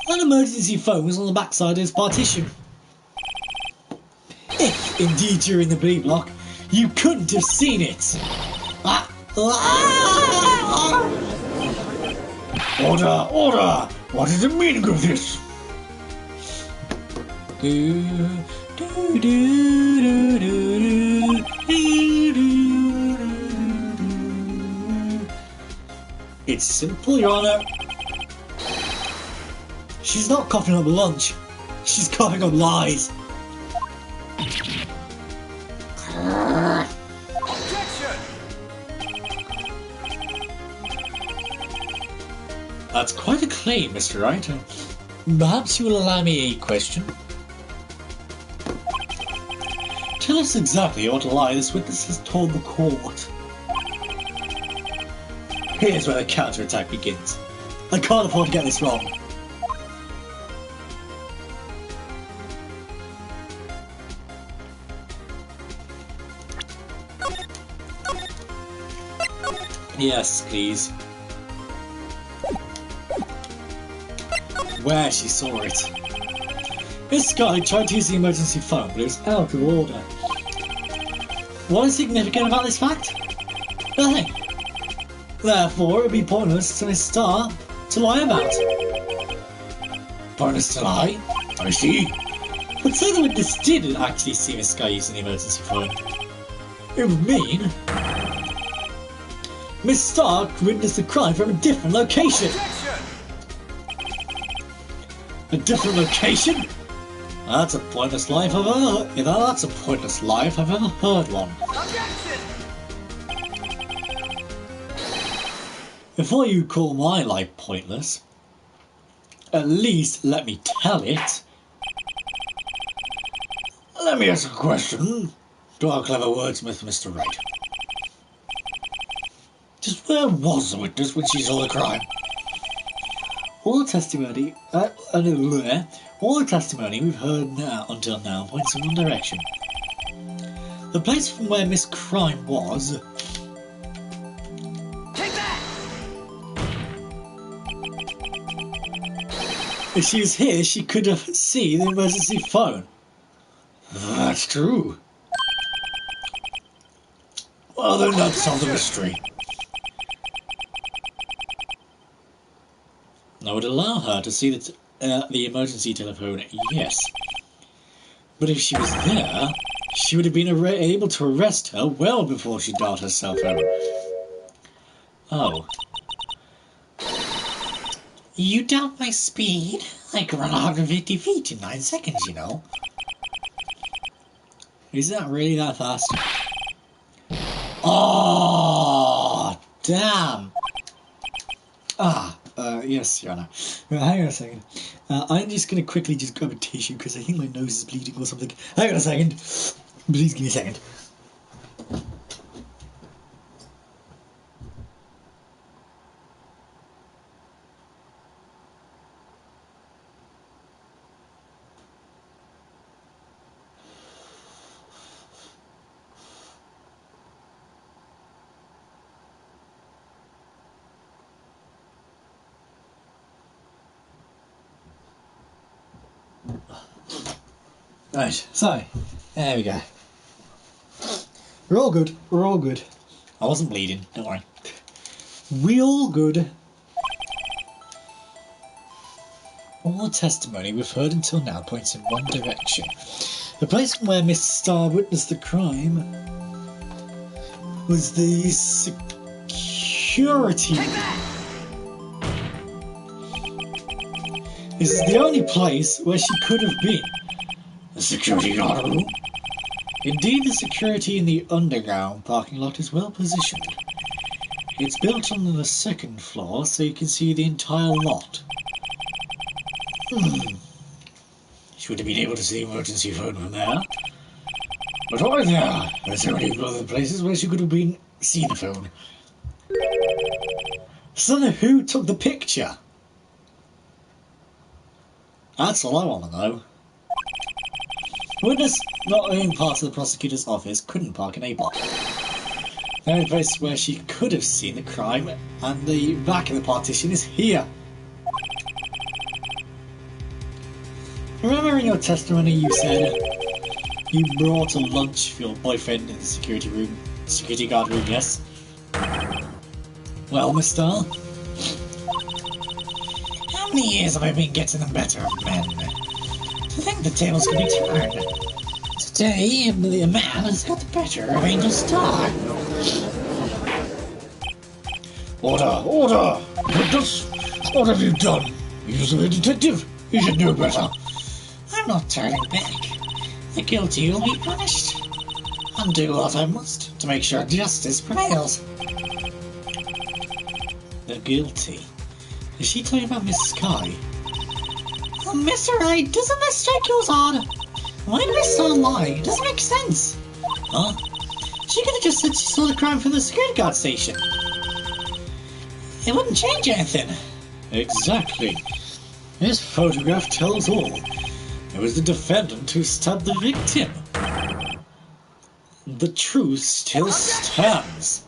An emergency phone was on the backside of his partition. If, indeed, you're in the B block, you couldn't have seen it. Order! Order! What is the meaning of this? It's simple, Your Honor. She's not coughing up lunch. She's coughing up lies. Objection! That's quite a claim, Mr. Wright. Perhaps you will allow me a question? Tell us exactly what lie this witness has told the court. Here's where the counterattack begins. I can't afford to get this wrong. Yes, please. Where she saw it. This guy tried to use the emergency phone, but it was out of order. What is significant about this fact? Nothing. Therefore, it would be pointless to Miss Star to lie about. Pointless to lie? I see. But say the witness didn't actually see Miss Sky using the emergency phone. It would mean Miss Stark witnessed the crime from a different location. Objection! A different location? That's a pointless lie if I've ever heard. That's a pointless lie if I've ever heard one. Objection! Before you call my lie pointless, at least let me tell it. Let me ask a question to our clever wordsmith, Mr. Wright. Just where was the witness when she saw the crime? All the testimony we've heard until now points in one direction. The place from where Miss Crime was. Take that! If she was here, she could have seen the emergency phone. That's true. Well, then that's solved the mystery. I would allow her to see the emergency telephone, yes. But if she was there, she would have been able to arrest her well before she darted herself over. Oh. You doubt my speed? I can run 150 feet in 9 seconds, you know. Is that really that fast? Oh, damn. Yes, Your Honor. Hang on a second. I'm just going to quickly just grab a tissue because I think my nose is bleeding or something. Hang on a second. Please give me a second. Right, so, there we go. We're all good, we're all good. I wasn't bleeding, don't worry. We all good. All the testimony we've heard until now points in one direction. The place where Miss Starr witnessed the crime was the security. Take that! This is the only place where she could have been. The security guard room? Indeed, the security in the underground parking lot is well positioned. It's built on the second floor, so you can see the entire lot. She would have been able to see the emergency phone from there. But why there? There's so many other places where she could have been seen the phone. So who took the picture? That's all I want to know. Witness not in part of the prosecutor's office couldn't park in A block. The only place where she could have seen the crime and the back of the partition is here. Remember in your testimony you said you brought a lunch for your boyfriend in the security guard room, yes? Well, Miss Starr? How many years have I been getting the better of men? To think the tables could be turned. Today, the man has got the better of Angel Star. Order! Order! What have you done? You're a detective. You should know better. I'm not turning back. The guilty will be punished. I'll do what I must to make sure justice prevails. The guilty? Is she talking about Miss Sky? Oh, Mr. Wright, doesn't this strike you as odd? Why did Miss Star lie? It doesn't make sense. Huh? She could have just said she saw the crime from the security guard station. It wouldn't change anything. Exactly. This photograph tells all. It was the defendant who stabbed the victim. The truth still stands.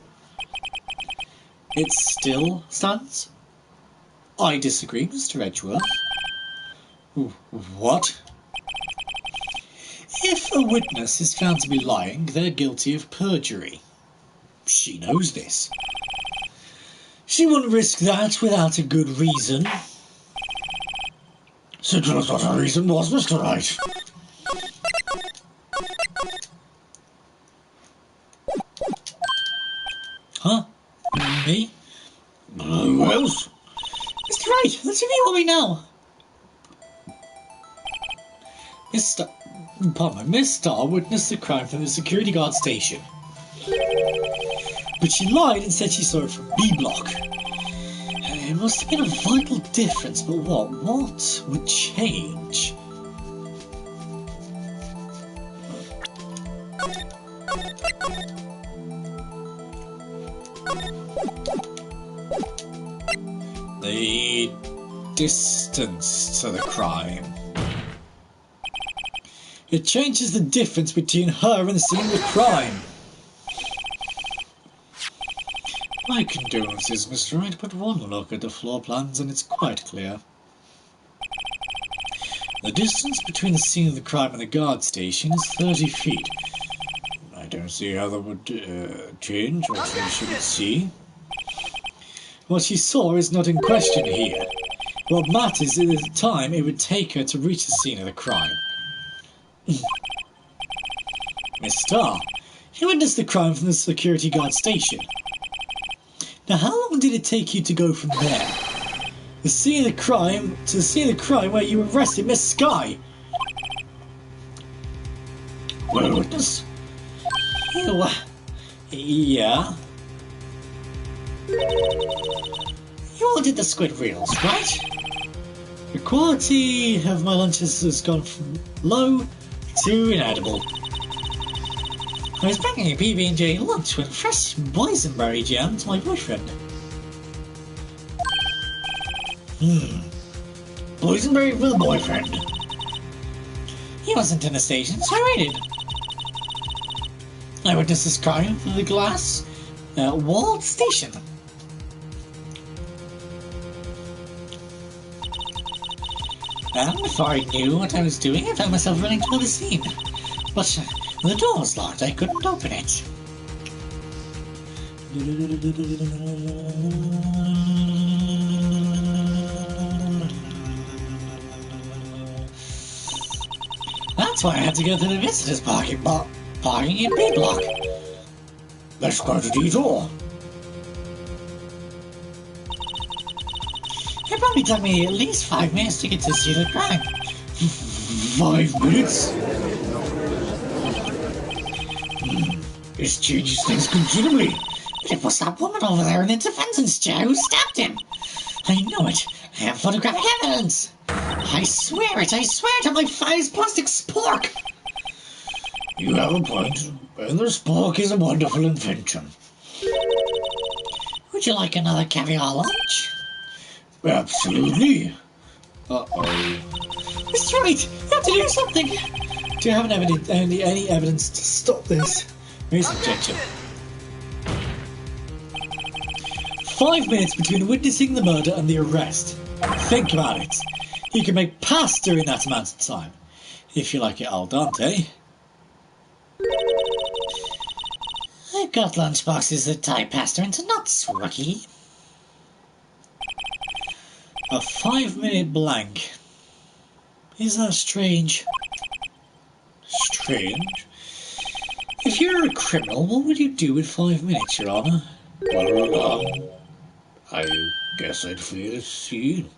It still stands? I disagree, Mr. Edgeworth. What? If a witness is found to be lying, they're guilty of perjury. She knows this. She wouldn't risk that without a good reason. So tell us what her reason was, Mr. Wright. Huh? Me? Who else? Mr. Wright, let's review what we know. Miss Starr witnessed the crime from the security guard station. But she lied and said she saw it from B block. It must have been a vital difference, but what? What would change? The distance to the crime. It changes the difference between her and the scene of the crime. My condolences, Mr. Wright, but one look at the floor plans and it's quite clear. The distance between the scene of the crime and the guard station is 30 feet. I don't see how that would change what she should see. What she saw is not in question here. What matters is the time it would take her to reach the scene of the crime. Miss Starr, you witnessed the crime from the security guard station. Now, how long did it take you to go from there? The scene of the crime to the scene of the crime where you arrested Miss Sky? Well, witness? Yeah. You all did the squid reels, right? The quality of my lunches has gone from low to inedible. I was bringing a PB&J lunch with fresh boysenberry jam to my boyfriend. Boysenberry for the boyfriend. He wasn't in the station, so I waited. I witnessed this crime from the glass walled station. And before I knew what I was doing, I found myself running toward the scene. But the door was locked, I couldn't open it. That's why I had to go to the visitors parking in B block. Let's go to the door. It probably took me at least 5 minutes to get to see the crime. 5 minutes? This changes things considerably. But it was that woman over there in the defendant's chair who stabbed him. I know it. I have photographic evidence. I swear it on my fire's plastic spork. You have a point, and the spork is a wonderful invention. Would you like another caviar lunch? Absolutely. Mr. Wright, you have to do something. Do you have any evidence to stop this? Here's an objection. 5 minutes between witnessing the murder and the arrest. Think about it. You can make past during that amount of time. If you like it al dente. I've got lunchboxes that tie pasta into knots, Rookie. A 5-minute blank. Is that strange? Strange? If you're a criminal, what would you do in 5 minutes, Your Honour? Well, I guess I'd flee the scene.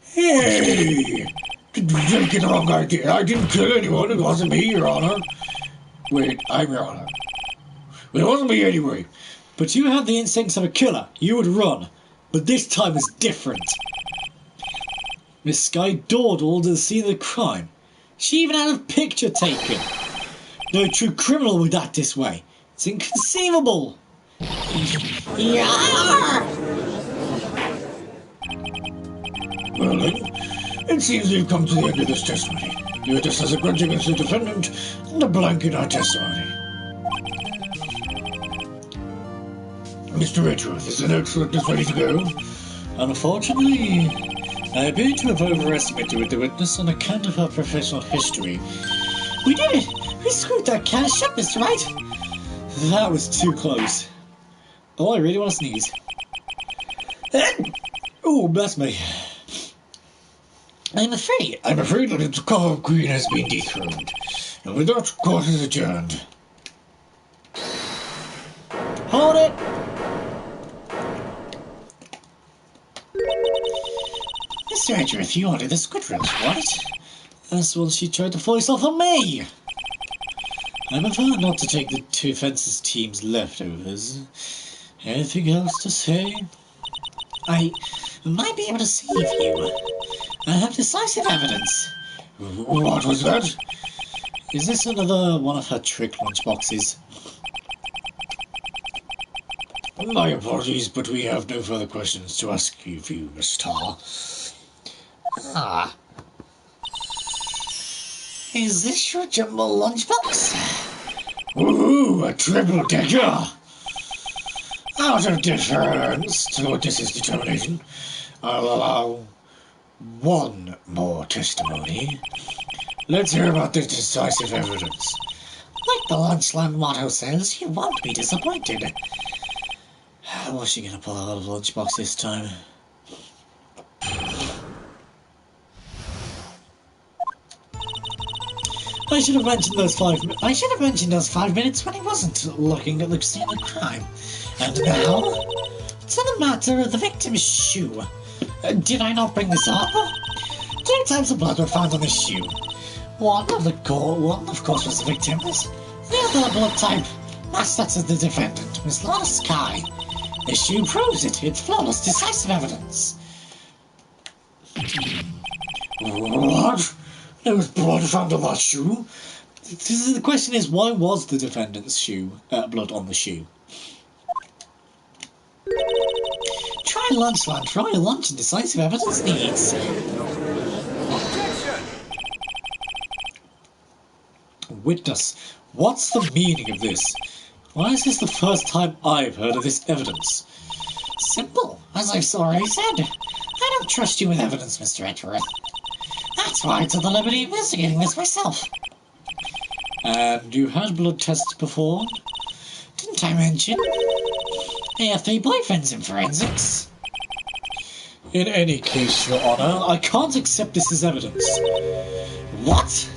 Hey! Don't get the wrong idea. I didn't kill anyone. It wasn't me, Your Honour. Wait, I'm Your Honour. Well, it wasn't me anyway. But you have the instincts of a killer. You would run. But this time is different. Miss Sky dawdled to the scene of the crime. She even had a picture taken. No true criminal would act this way. It's inconceivable. Yarr! Well then, it seems we've come to the end of this testimony. You just has a grudge against the defendant and a blank in our testimony. Mr. Redruth, is the note witness ready to go? Unfortunately, I appear to have overestimated the witness on account of her professional history. We did it! We screwed that cat shut, Mr. Wright! That was too close. Oh, I really want to sneeze. Oh, bless me. I'm afraid that its Carl Green has been dethroned. And with that, court is adjourned. Hold it! Mr. Edgeworth, you ordered the squid roast, what? That's when she tried to force off on me. I prefer not to take the two defences team's leftovers. Anything else to say? I might be able to save you. I have decisive evidence. What was that? Is this another one of her trick lunchboxes? My apologies, but we have no further questions to ask you, Miss Tar. Ah. Is this your jumbo lunchbox? Woohoo! A triple-decker! Out of deference to Odysseus' determination, I'll allow one more testimony. Let's hear about this decisive evidence. Like the Lunchland motto says, you won't be disappointed. What's she gonna pull out of the lunchbox this time? I should have mentioned those 5 minutes when he wasn't looking at the scene of crime. And now, to the matter of the victim's shoe. Did I not bring this up? 2 types of blood were found on the shoe. One, of course, was the victim's. The other blood type matched that of the defendant, Miss Lana Sky. The shoe proves it. It's flawless, decisive evidence. What? There was blood found on that shoe? The question is, why was the defendant's blood on the shoe? Try Lunchland. Try lunch and decisive evidence needs. Objection! Witness, what's the meaning of this? Why is this the first time I've heard of this evidence? Simple, as I've already said. I don't trust you with evidence, Mr. Edgeworth. That's why I took the liberty of investigating this myself. And you had blood tests performed? Didn't I mention? I have 3 boyfriends in forensics. In any case, Your Honour, I can't accept this as evidence. What?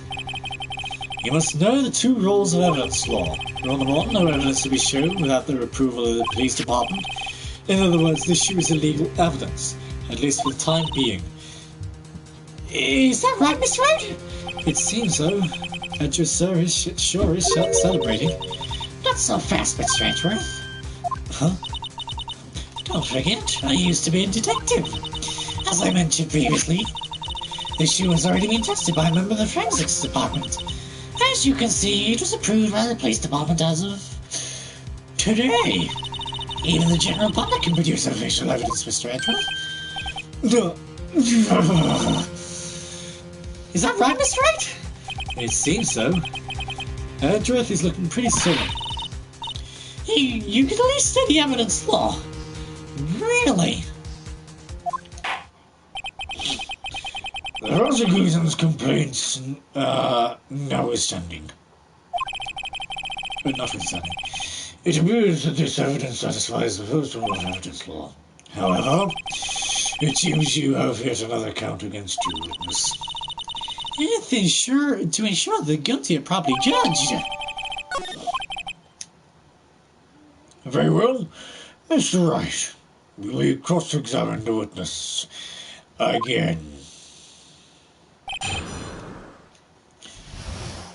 You must know the 2 rules of evidence law. Rule number 1, no evidence to be shown without the approval of the police department. In other words, this shoe is illegal evidence. At least for the time being. Is that right, Mr. Wright? It seems so. Edgar sure is celebrating. Not so fast, Mr. Edgeworth. Huh? Don't forget, I used to be a detective. As I mentioned previously, the shoe has already been tested by a member of the forensics department. As you can see, it was approved by the police department as of today. Even the general public can produce official evidence, Mr. Edgeworth. Is that right, Mr. Wright? It seems so. Edgeworth is looking pretty sore. You could at least study evidence law. Really? The prosecution's complaints, notwithstanding. But notwithstanding, it appears that this evidence satisfies the first rule of evidence law. However, it seems you have yet another count against you, witness. To ensure the guilty are properly judged. Very well. Mr. Wright, will you cross-examine the witness again?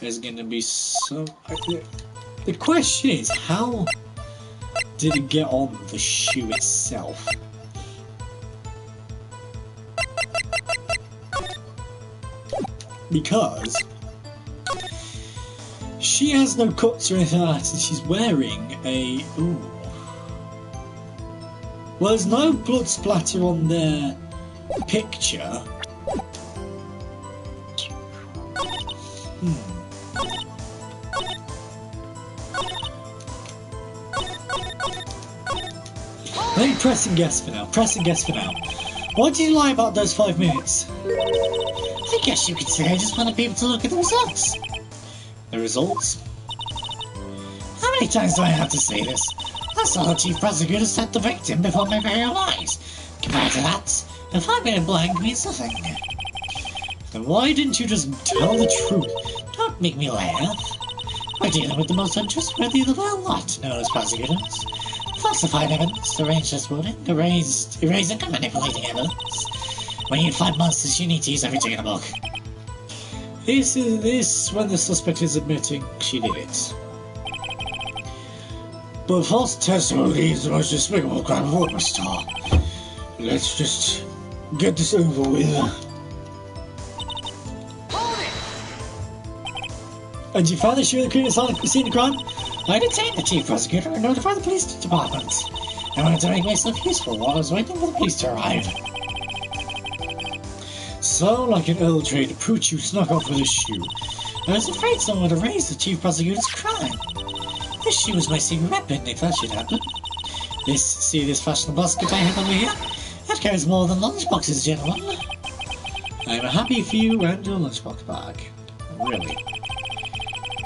There's going to be some... The question is, how did it get on the shoe itself? Because she has no cuts or anything like that, and she's wearing a... Ooh. Well, there's no blood splatter on their picture. Let me press and guess for now. Why did you lie about those 5 minutes? I guess you could say I just wanted people to look at the results. The results? How many times do I have to say this? I saw the chief prosecutor set the victim before my very own eyes. Compared to that, a 5-minute blank means nothing. Then why didn't you just tell the truth? Don't make me laugh. We're dealing with the most untrustworthy of the real lot, known as prosecutors. Falsified evidence, arranged as voting, erasing and manipulating evidence. When you find monsters, you need to use everything in a book. This is when the suspect is admitting she did it. But false testimony is the most despicable crime of all, Mr. Let's just get this over with. Hold it! And you found the shoe that couldn't seen the crime? I detained the chief prosecutor and notified the police department. I wanted to make myself useful while I was waiting for the police to arrive. So, like an old trader, Pooch, you snuck off with a shoe. I was afraid someone would erase the chief prosecutor's crime. This shoe was my secret weapon, if that should happen. See this fashionable basket I have over here? That carries more than lunchboxes, gentlemen. I'm happy for you and your lunchbox bag. Really.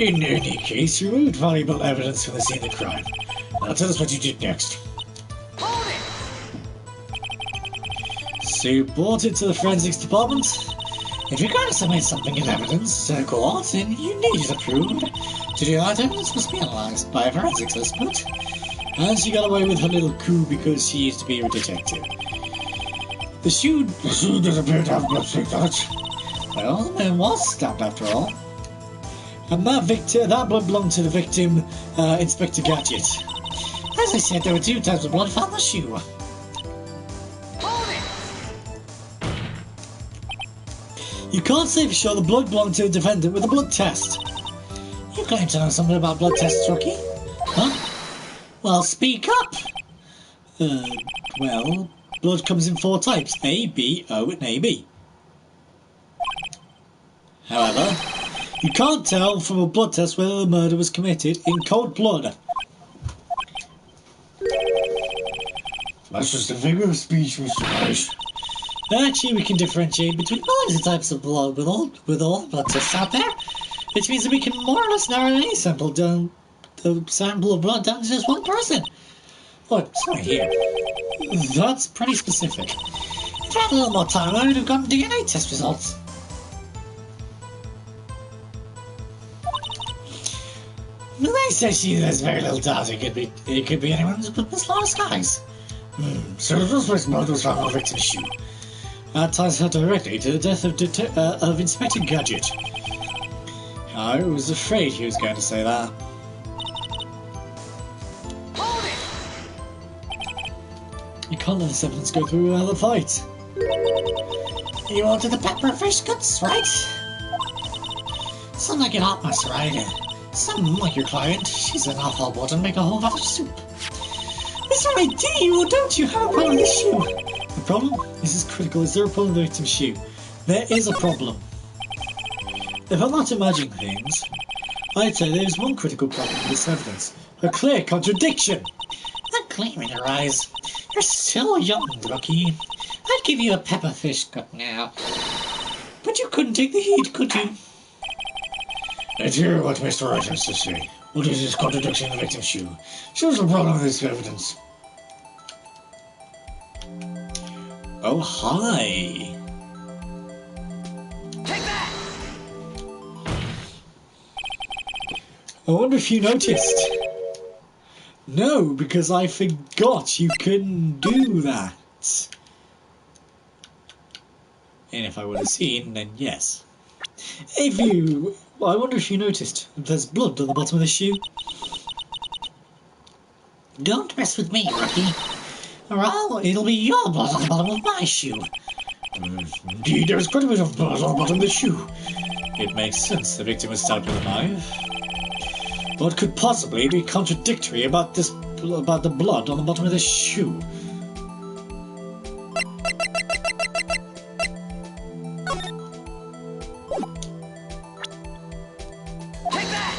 In any case, you removed valuable evidence from the scene of the crime. Now tell us what you did next. Hold it! So you brought it to the forensics department? If you're going to submit something as evidence to the court, then you need it approved. To do that, evidence must be analysed by a forensics expert. And she got away with her little coup because she used to be a detective. The shoe does appear to have blood stains on it. Well, the man was stabbed after all. And that blood belonged to the victim, Inspector Gadget. As I said, there were 2 types of blood found in the shoe. Hold it! You can't say for sure the blood belonged to the defendant with a blood test. You claim to know something about blood tests, Rocky? Huh? Well, speak up! Well, blood comes in 4 types, A, B, O, and AB. However, you can't tell from a blood test whether the murder was committed in cold blood. That's just a figure of speech, Mr. Parrish. Actually, we can differentiate between Millions of types of blood with all the blood tests out there, which means that we can more or less narrow any sample down the sample of blood down to just one person. What? Sorry, here. That's pretty specific. If I had a little more time, I would have gotten DNA test results. Well, they say there's very little doubt it could be anyone but Miss Laura Skies. So the suspect's blood was found on the victim's shoe. That ties her directly to the death of Inspector Gadget. I was afraid he was going to say that. Hold it! You can't let this evidence go through without a fight. You ordered the pepperfish guts, right? Some like it hot, Master Wright. Some, like your client, she's an awful water and make a whole lot of soup. Mr. Wright, do you or don't you have a problem with this shoe? The problem? This is critical. Is there a problem with the victim's shoe? There is a problem. If I'm not imagining things, I'd say there is one critical problem with this evidence. A clear contradiction. That gleam in your eyes. You're still young, rookie. I'd give you a pepperfish gut now. But you couldn't take the heat, could you? Let's hear what Mr. Wright has to say. What is this contradiction in the victim's shoe? Shows the problem with this evidence. Oh, hi. Take that! I wonder if you noticed. No, because I forgot you couldn't do that. And if I would have seen, then yes. I wonder if you noticed there's blood on the bottom of the shoe. Don't mess with me, rookie. Or it'll be your blood on the bottom of my shoe. Indeed, there is quite a bit of blood on the bottom of the shoe. It makes sense the victim was stabbed with a knife. What could possibly be contradictory about the blood on the bottom of the shoe? Take that!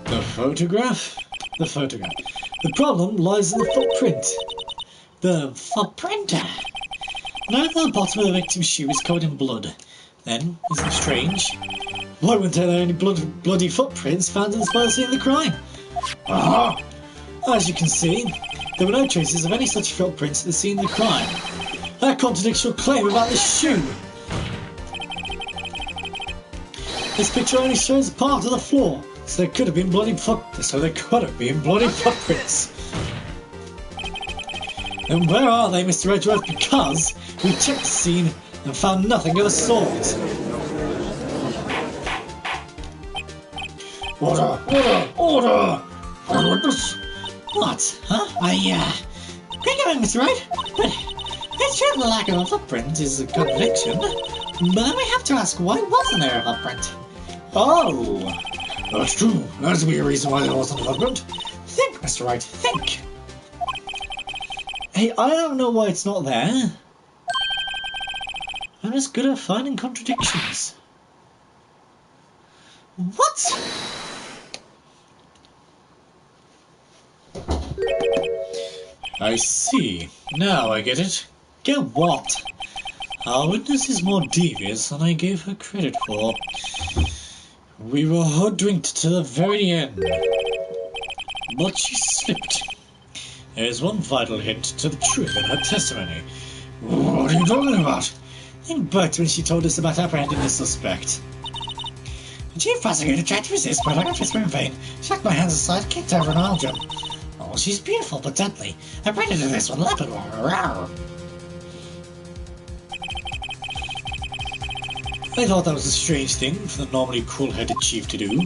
The photograph? The photograph. The problem lies in the footprint. The footprint? Now that the bottom of the victim's shoe is covered in blood, then, isn't it strange? Why weren't there any bloody footprints found in the spot scene of the crime? Aha! As you can see, there were no traces of any such footprints at the scene of the crime. That contradicts your claim about the shoe. This picture only shows part of the floor, so there could have been bloody footprints. And where are they, Mr. Edgeworth? Because we checked the scene and found nothing of the sort. Order! Order! Order! One witness. What? Huh? Quick a minute, Mr. Wright. But it's true the lack of a footprint is a conviction. But then we have to ask, why wasn't there a footprint? Oh! That's true. That's be a reason why there wasn't a footprint. Think, Mr. Wright, think. Hey, I don't know why it's not there. I'm just good at finding contradictions. What? I see. Now I get it. Get what? Our witness is more devious than I gave her credit for. We were hoodwinked to the very end. But she slipped. There is one vital hint to the truth in her testimony. What are you talking about? Think back to when she told us about apprehending the suspect. The chief prosecutor tried to resist, but I got whisper in vain. Shook my hands aside, kicked over an aisle jump. Oh, she's beautiful but deadly. A predator this one, leopard one. Rawr. I thought that was a strange thing for the normally cool-headed chief to do.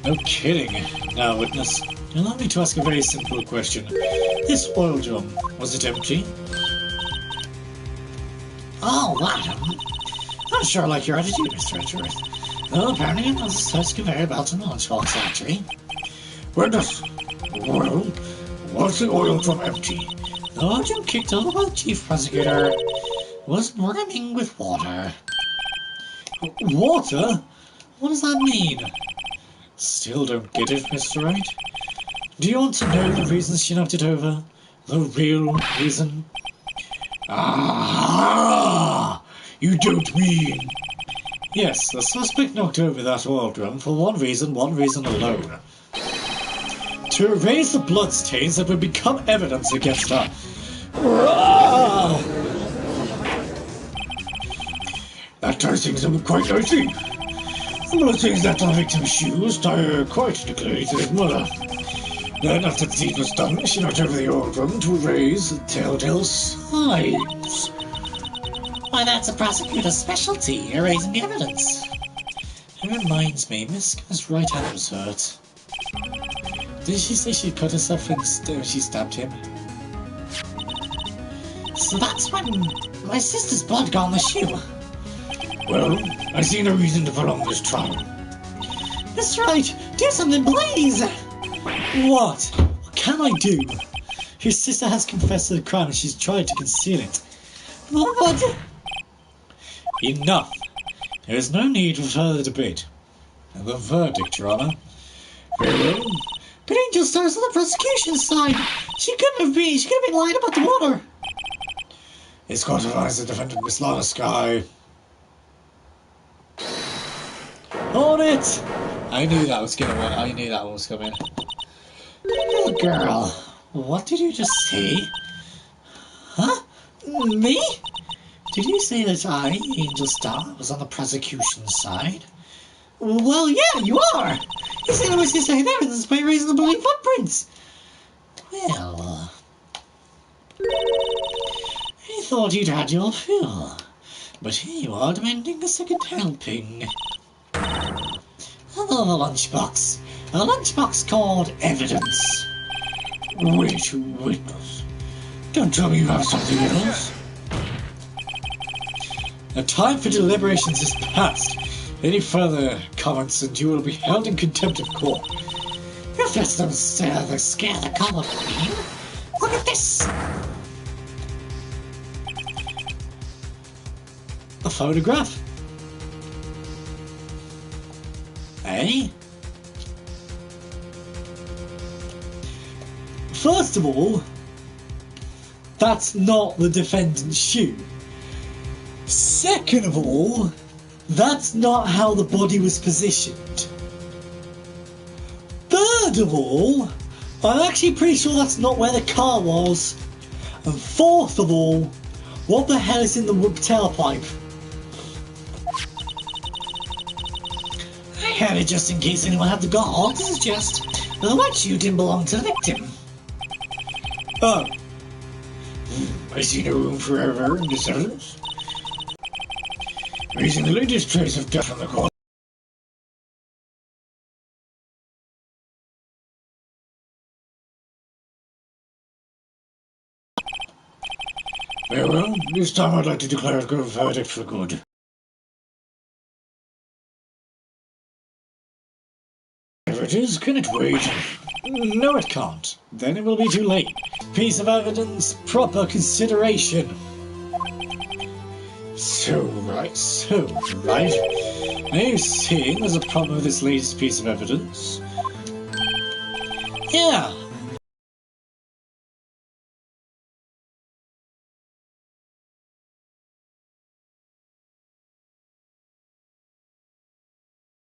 No kidding. Now, witness, allow me to ask a very simple question. This oil drum, was it empty? Oh, what? I'm sure I like your attitude, Mr. Edgeworth. Well, apparently it was a such conveyor belt in the lunchbox, actually. Witness, well, was the oil drum empty? The oil drum kicked over by the chief prosecutor was brimming with water. Water? What does that mean? Still don't get it, Mr. Wright. Do you want to know the reason she knocked it over? The real reason? Ah! You don't mean... Yes, the suspect knocked over that oil drum for one reason alone. To erase the bloodstains that would become evidence against her. Ah! That ties things up quite nicely. The bloodstains left on the victim's shoes tie her quite clearly to his mother. Then, after the deed was done, she knocked over the old one to raise the telltale signs. Why, that's a prosecutor's specialty, erasing the evidence. It reminds me, Miss right hand was hurt. Did she say she cut herself when she stabbed him? So that's when my sister's blood got on the shoe. Well, I see no reason to prolong this trial. That's right, do something, please! What? What can I do? Your sister has confessed to the crime and she's tried to conceal it. What? Enough! There is no need for further debate. And the verdict, Your Honour. Very well. But Angel Star's on the prosecution's side. She couldn't have been lying about the water. This court finds the defendant, Miss Lana Sky. On it! I knew that was gonna win. I knew that one was coming. Little girl, what did you just say? Huh? Me? Did you say that I, Angel Star, was on the prosecution's side? Well, yeah, you are! You said I was just saying evidence by raising the bloody footprints! Well... I thought you'd had your fill, but here you are demanding a second helping. Another lunchbox. A lunchbox called evidence. Wait, witness. Don't tell me you have something else. The time for deliberations is past. Any further comments and you will be held in contempt of court. If that's don't scare the color queen, look at this! A photograph? Eh? First of all, that's not the defendant's shoe. Second of all, that's not how the body was positioned. Third of all, I'm actually pretty sure that's not where the car was. And fourth of all, what the hell is in the tailpipe? I had it just in case anyone had the gall to suggest that the white shoe didn't belong to the victim. Oh. I see no room for error in this evidence. Raising the latest trace of death on the court. Very well, this time I'd like to declare a verdict for good. If it is, can it wait? No, it can't. Then it will be too late. Piece of evidence, proper consideration. So right. Are you seeing there's a problem with this latest piece of evidence? Yeah.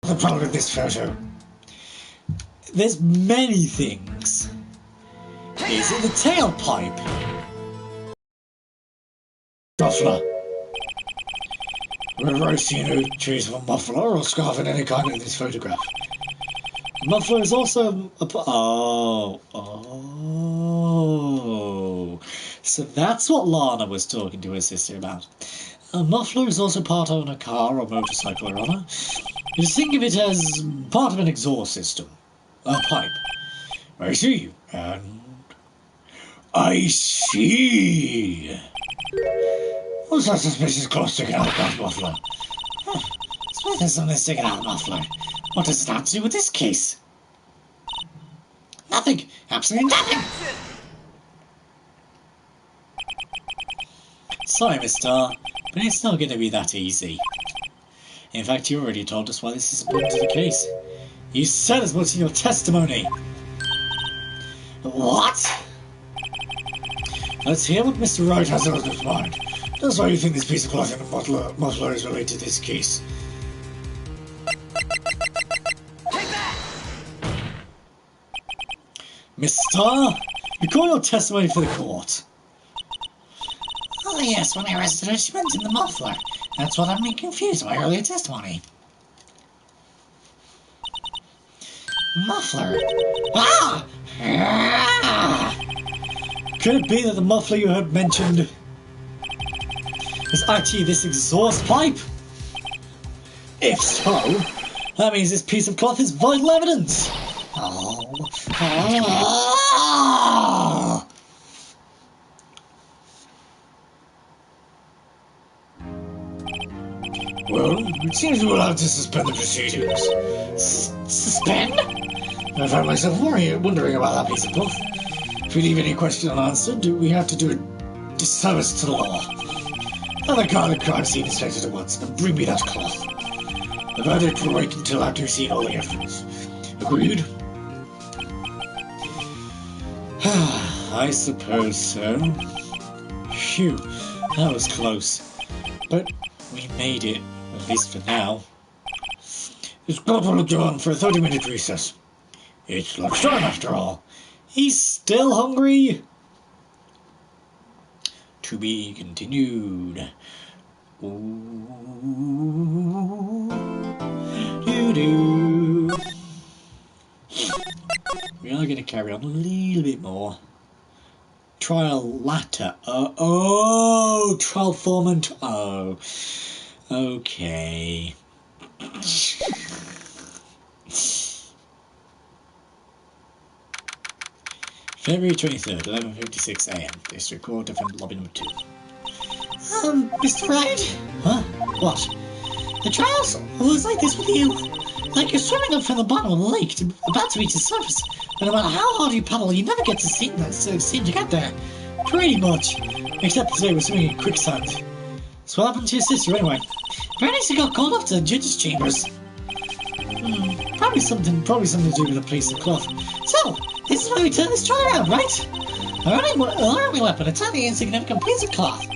The problem with this photo? There's many things. Is it the tailpipe? Muffler. Wherever I see no trace of a muffler or scarf in any kind in this photograph. The muffler is also a... Oh. So that's what Lana was talking to her sister about. A muffler is also part of a car or motorcycle or other. Just think of it as part of an exhaust system. A pipe. I see. And... I see. What's that suspicious cloth sticking out of that muffler? Huh. There's something sticking out of the muffler. What does that have to do with this case? Nothing. Absolutely nothing. Sorry, Miss Star, but it's not going to be that easy. In fact, you already told us why this is important to the case. You said as much in your testimony. What? Let's hear what Mr. Wright has on his mind. That's why you think this piece of cloth in the muffler is related to this case. Take that! Miss Star, record your testimony for the court. Oh yes, when I arrested her, she went in the muffler. That's what I'm confused by earlier testimony. Muffler. Ah! Could it be that the muffler you had mentioned is actually this exhaust pipe? If so, that means this piece of cloth is vital evidence. Well, it seems we'll have to suspend the proceedings. Suspend? I found myself wondering about that piece of cloth. If we leave any question unanswered, we have to do a disservice to the law. Have the crime scene inspected at once and bring me that cloth. The verdict will wait until after we've seen all the evidence. Agreed? I suppose so. Phew, that was close. But we made it, at least for now. It's got to look on for a 30-minute recess. It's lunchtime after all. He's still hungry? To be continued. Doo-doo. We are going to carry on a little bit more. Trial latter. Trial foreman. Oh. Okay. February 23rd, 11:56 AM. District Court, Defendant Lobby number 2. Mr. Wright? Huh? What? The trials was like this with you. Like you're swimming up from the bottom of the lake, about to reach the surface. But no matter how hard you paddle, you never get to seem to get there. Pretty much. Except today we're swimming in quicksand. So what happened to your sister anyway? Apparently got called off to the judge's chambers. Probably something to do with a piece of cloth. So, this is why we turn this trial around, right? Our only weapon, a tiny insignificant piece of cloth.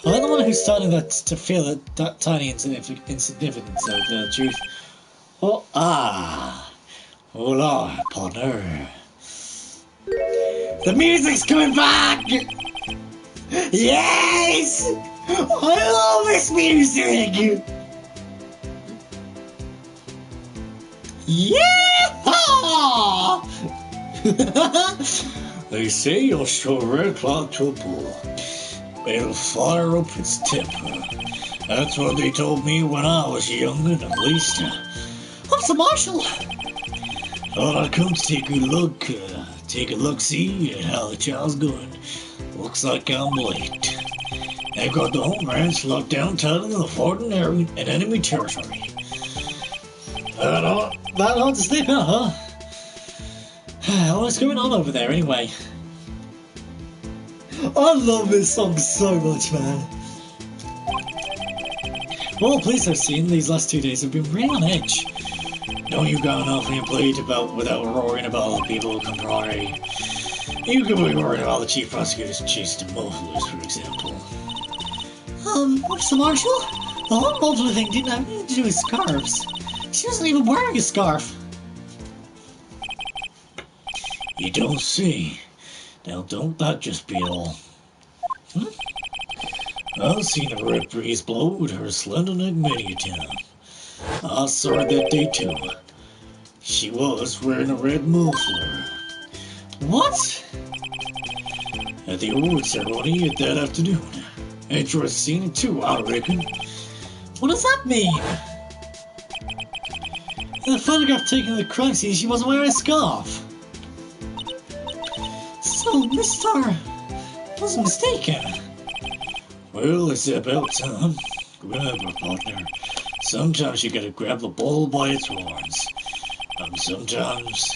I'm the one who's starting to feel that tiny insignificance of the truth. Oh, hola, partner. The music's coming back! Yes! I love this music! Yeah! They say you'll show a red cloud to a bull. It'll fire up its temper. That's what they told me when I was young, at least. What's the marshal? Well, I come to take a look-see at how the child's going. Looks like I'm late. They've got the home ranch locked down tight in the fort and enemy territory. That hard to sleep out, huh? What's going on over there anyway? I love this song so much, man. All the police I've seen these last 2 days have been really on edge. Don't you got enough on your plate without worrying about all the people who come pry? You could be worried about the chief prosecutor's chase to mufflers, for example. What's the marshal? The whole muffler thing didn't have anything to do with scarves. She wasn't even wearing a scarf. You don't see. Now don't that just be all? I've seen a red breeze blow with her slender neck many a time. I saw her that day too. She was wearing a red muffler. What? At the award ceremony that afternoon. Interesting seen it too, I reckon. What does that mean? In the photograph taken at the crime scene, she wasn't wearing a scarf. So, Mr. was mistaken. Well, it's about time. Remember, partner, sometimes you gotta grab the bull by its horns. And sometimes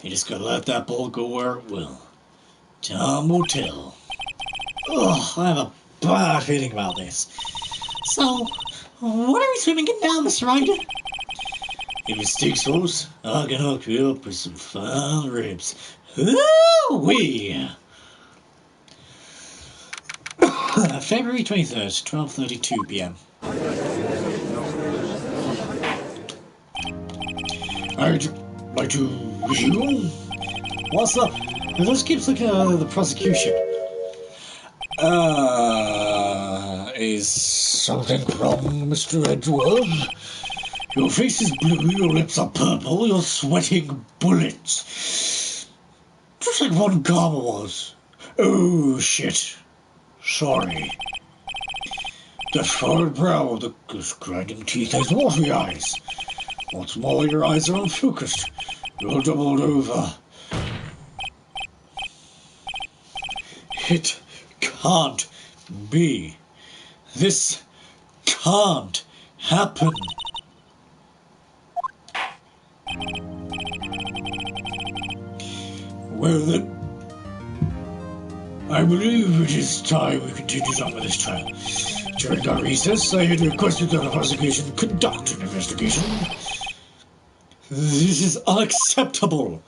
you just gotta let that bull go where it will. Time will tell. Ugh, I have a bad feeling about this. So, what are we swimming in now, Mr. Wright? If it sticks close, I can hook you up with some fine ribs. Ooh-wee! February 23rd, 12:32 PM. I'd like to resume. What's up? It just keeps looking at the prosecution. Is something wrong, Mr. Edgeworth? Your face is blue, your lips are purple, you're sweating bullets. Just like one Gama was. Oh, shit. Sorry. That furrowed brow, the grinding teeth, those watery eyes. What's more, your eyes are unfocused. You're doubled over. It can't be. This can't happen. Well then, I believe it is time we continued on with this trial. During our recess, I had requested that the prosecution conduct an investigation. This is unacceptable.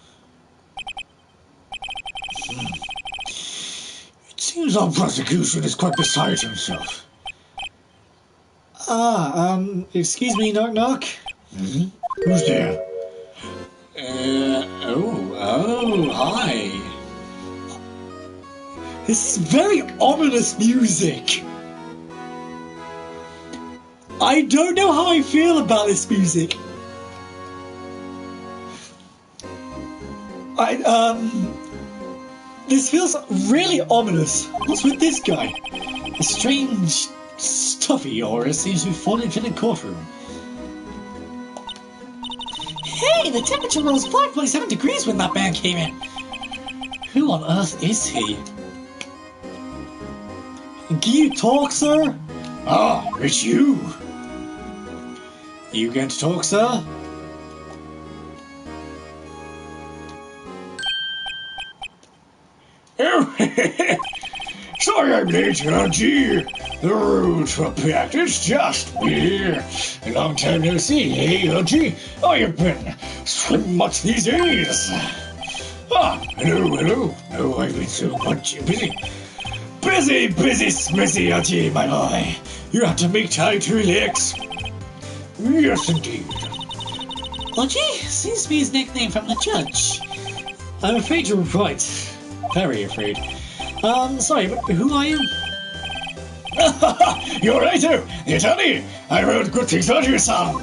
It seems our prosecution is quite beside himself. Excuse me, knock knock. Mm-hmm. Who's there? Hi. This is very ominous music. I don't know how I feel about this music. This feels really ominous. What's with this guy? A strange, stuffy aura seems to be falling into the courtroom. Hey, the temperature rose 5.7 degrees when that man came in. Who on earth is he? Can you talk, sir? Ah, it's you. You going to talk, sir? Oh, sorry I'm late, Gee, the roads were packed. It's just me. A long time no see, hey, Gee? How you been? Swim much these days? Ah, hello. Oh, I've been so much busy. Busy, smizzy, Archie, my boy. You have to make time to relax. Yes, indeed. Archie seems to be his nickname from the judge. I'm afraid you're right. Very afraid. Sorry, but who are you? You're right, the attorney. I heard good things about you, son.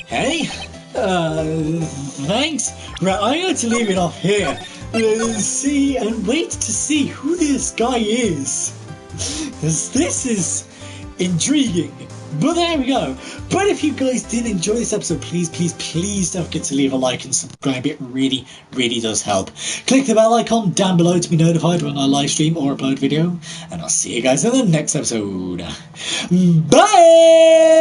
Hey, thanks. Right, I'm going to leave it off here. See and wait to see who this guy is. 'Cause this is intriguing. But there we go. But if you guys did enjoy this episode, please don't forget to leave a like and subscribe. It really does help. Click the bell icon down below to be notified when I live stream or upload video. And I'll see you guys in the next episode. Bye!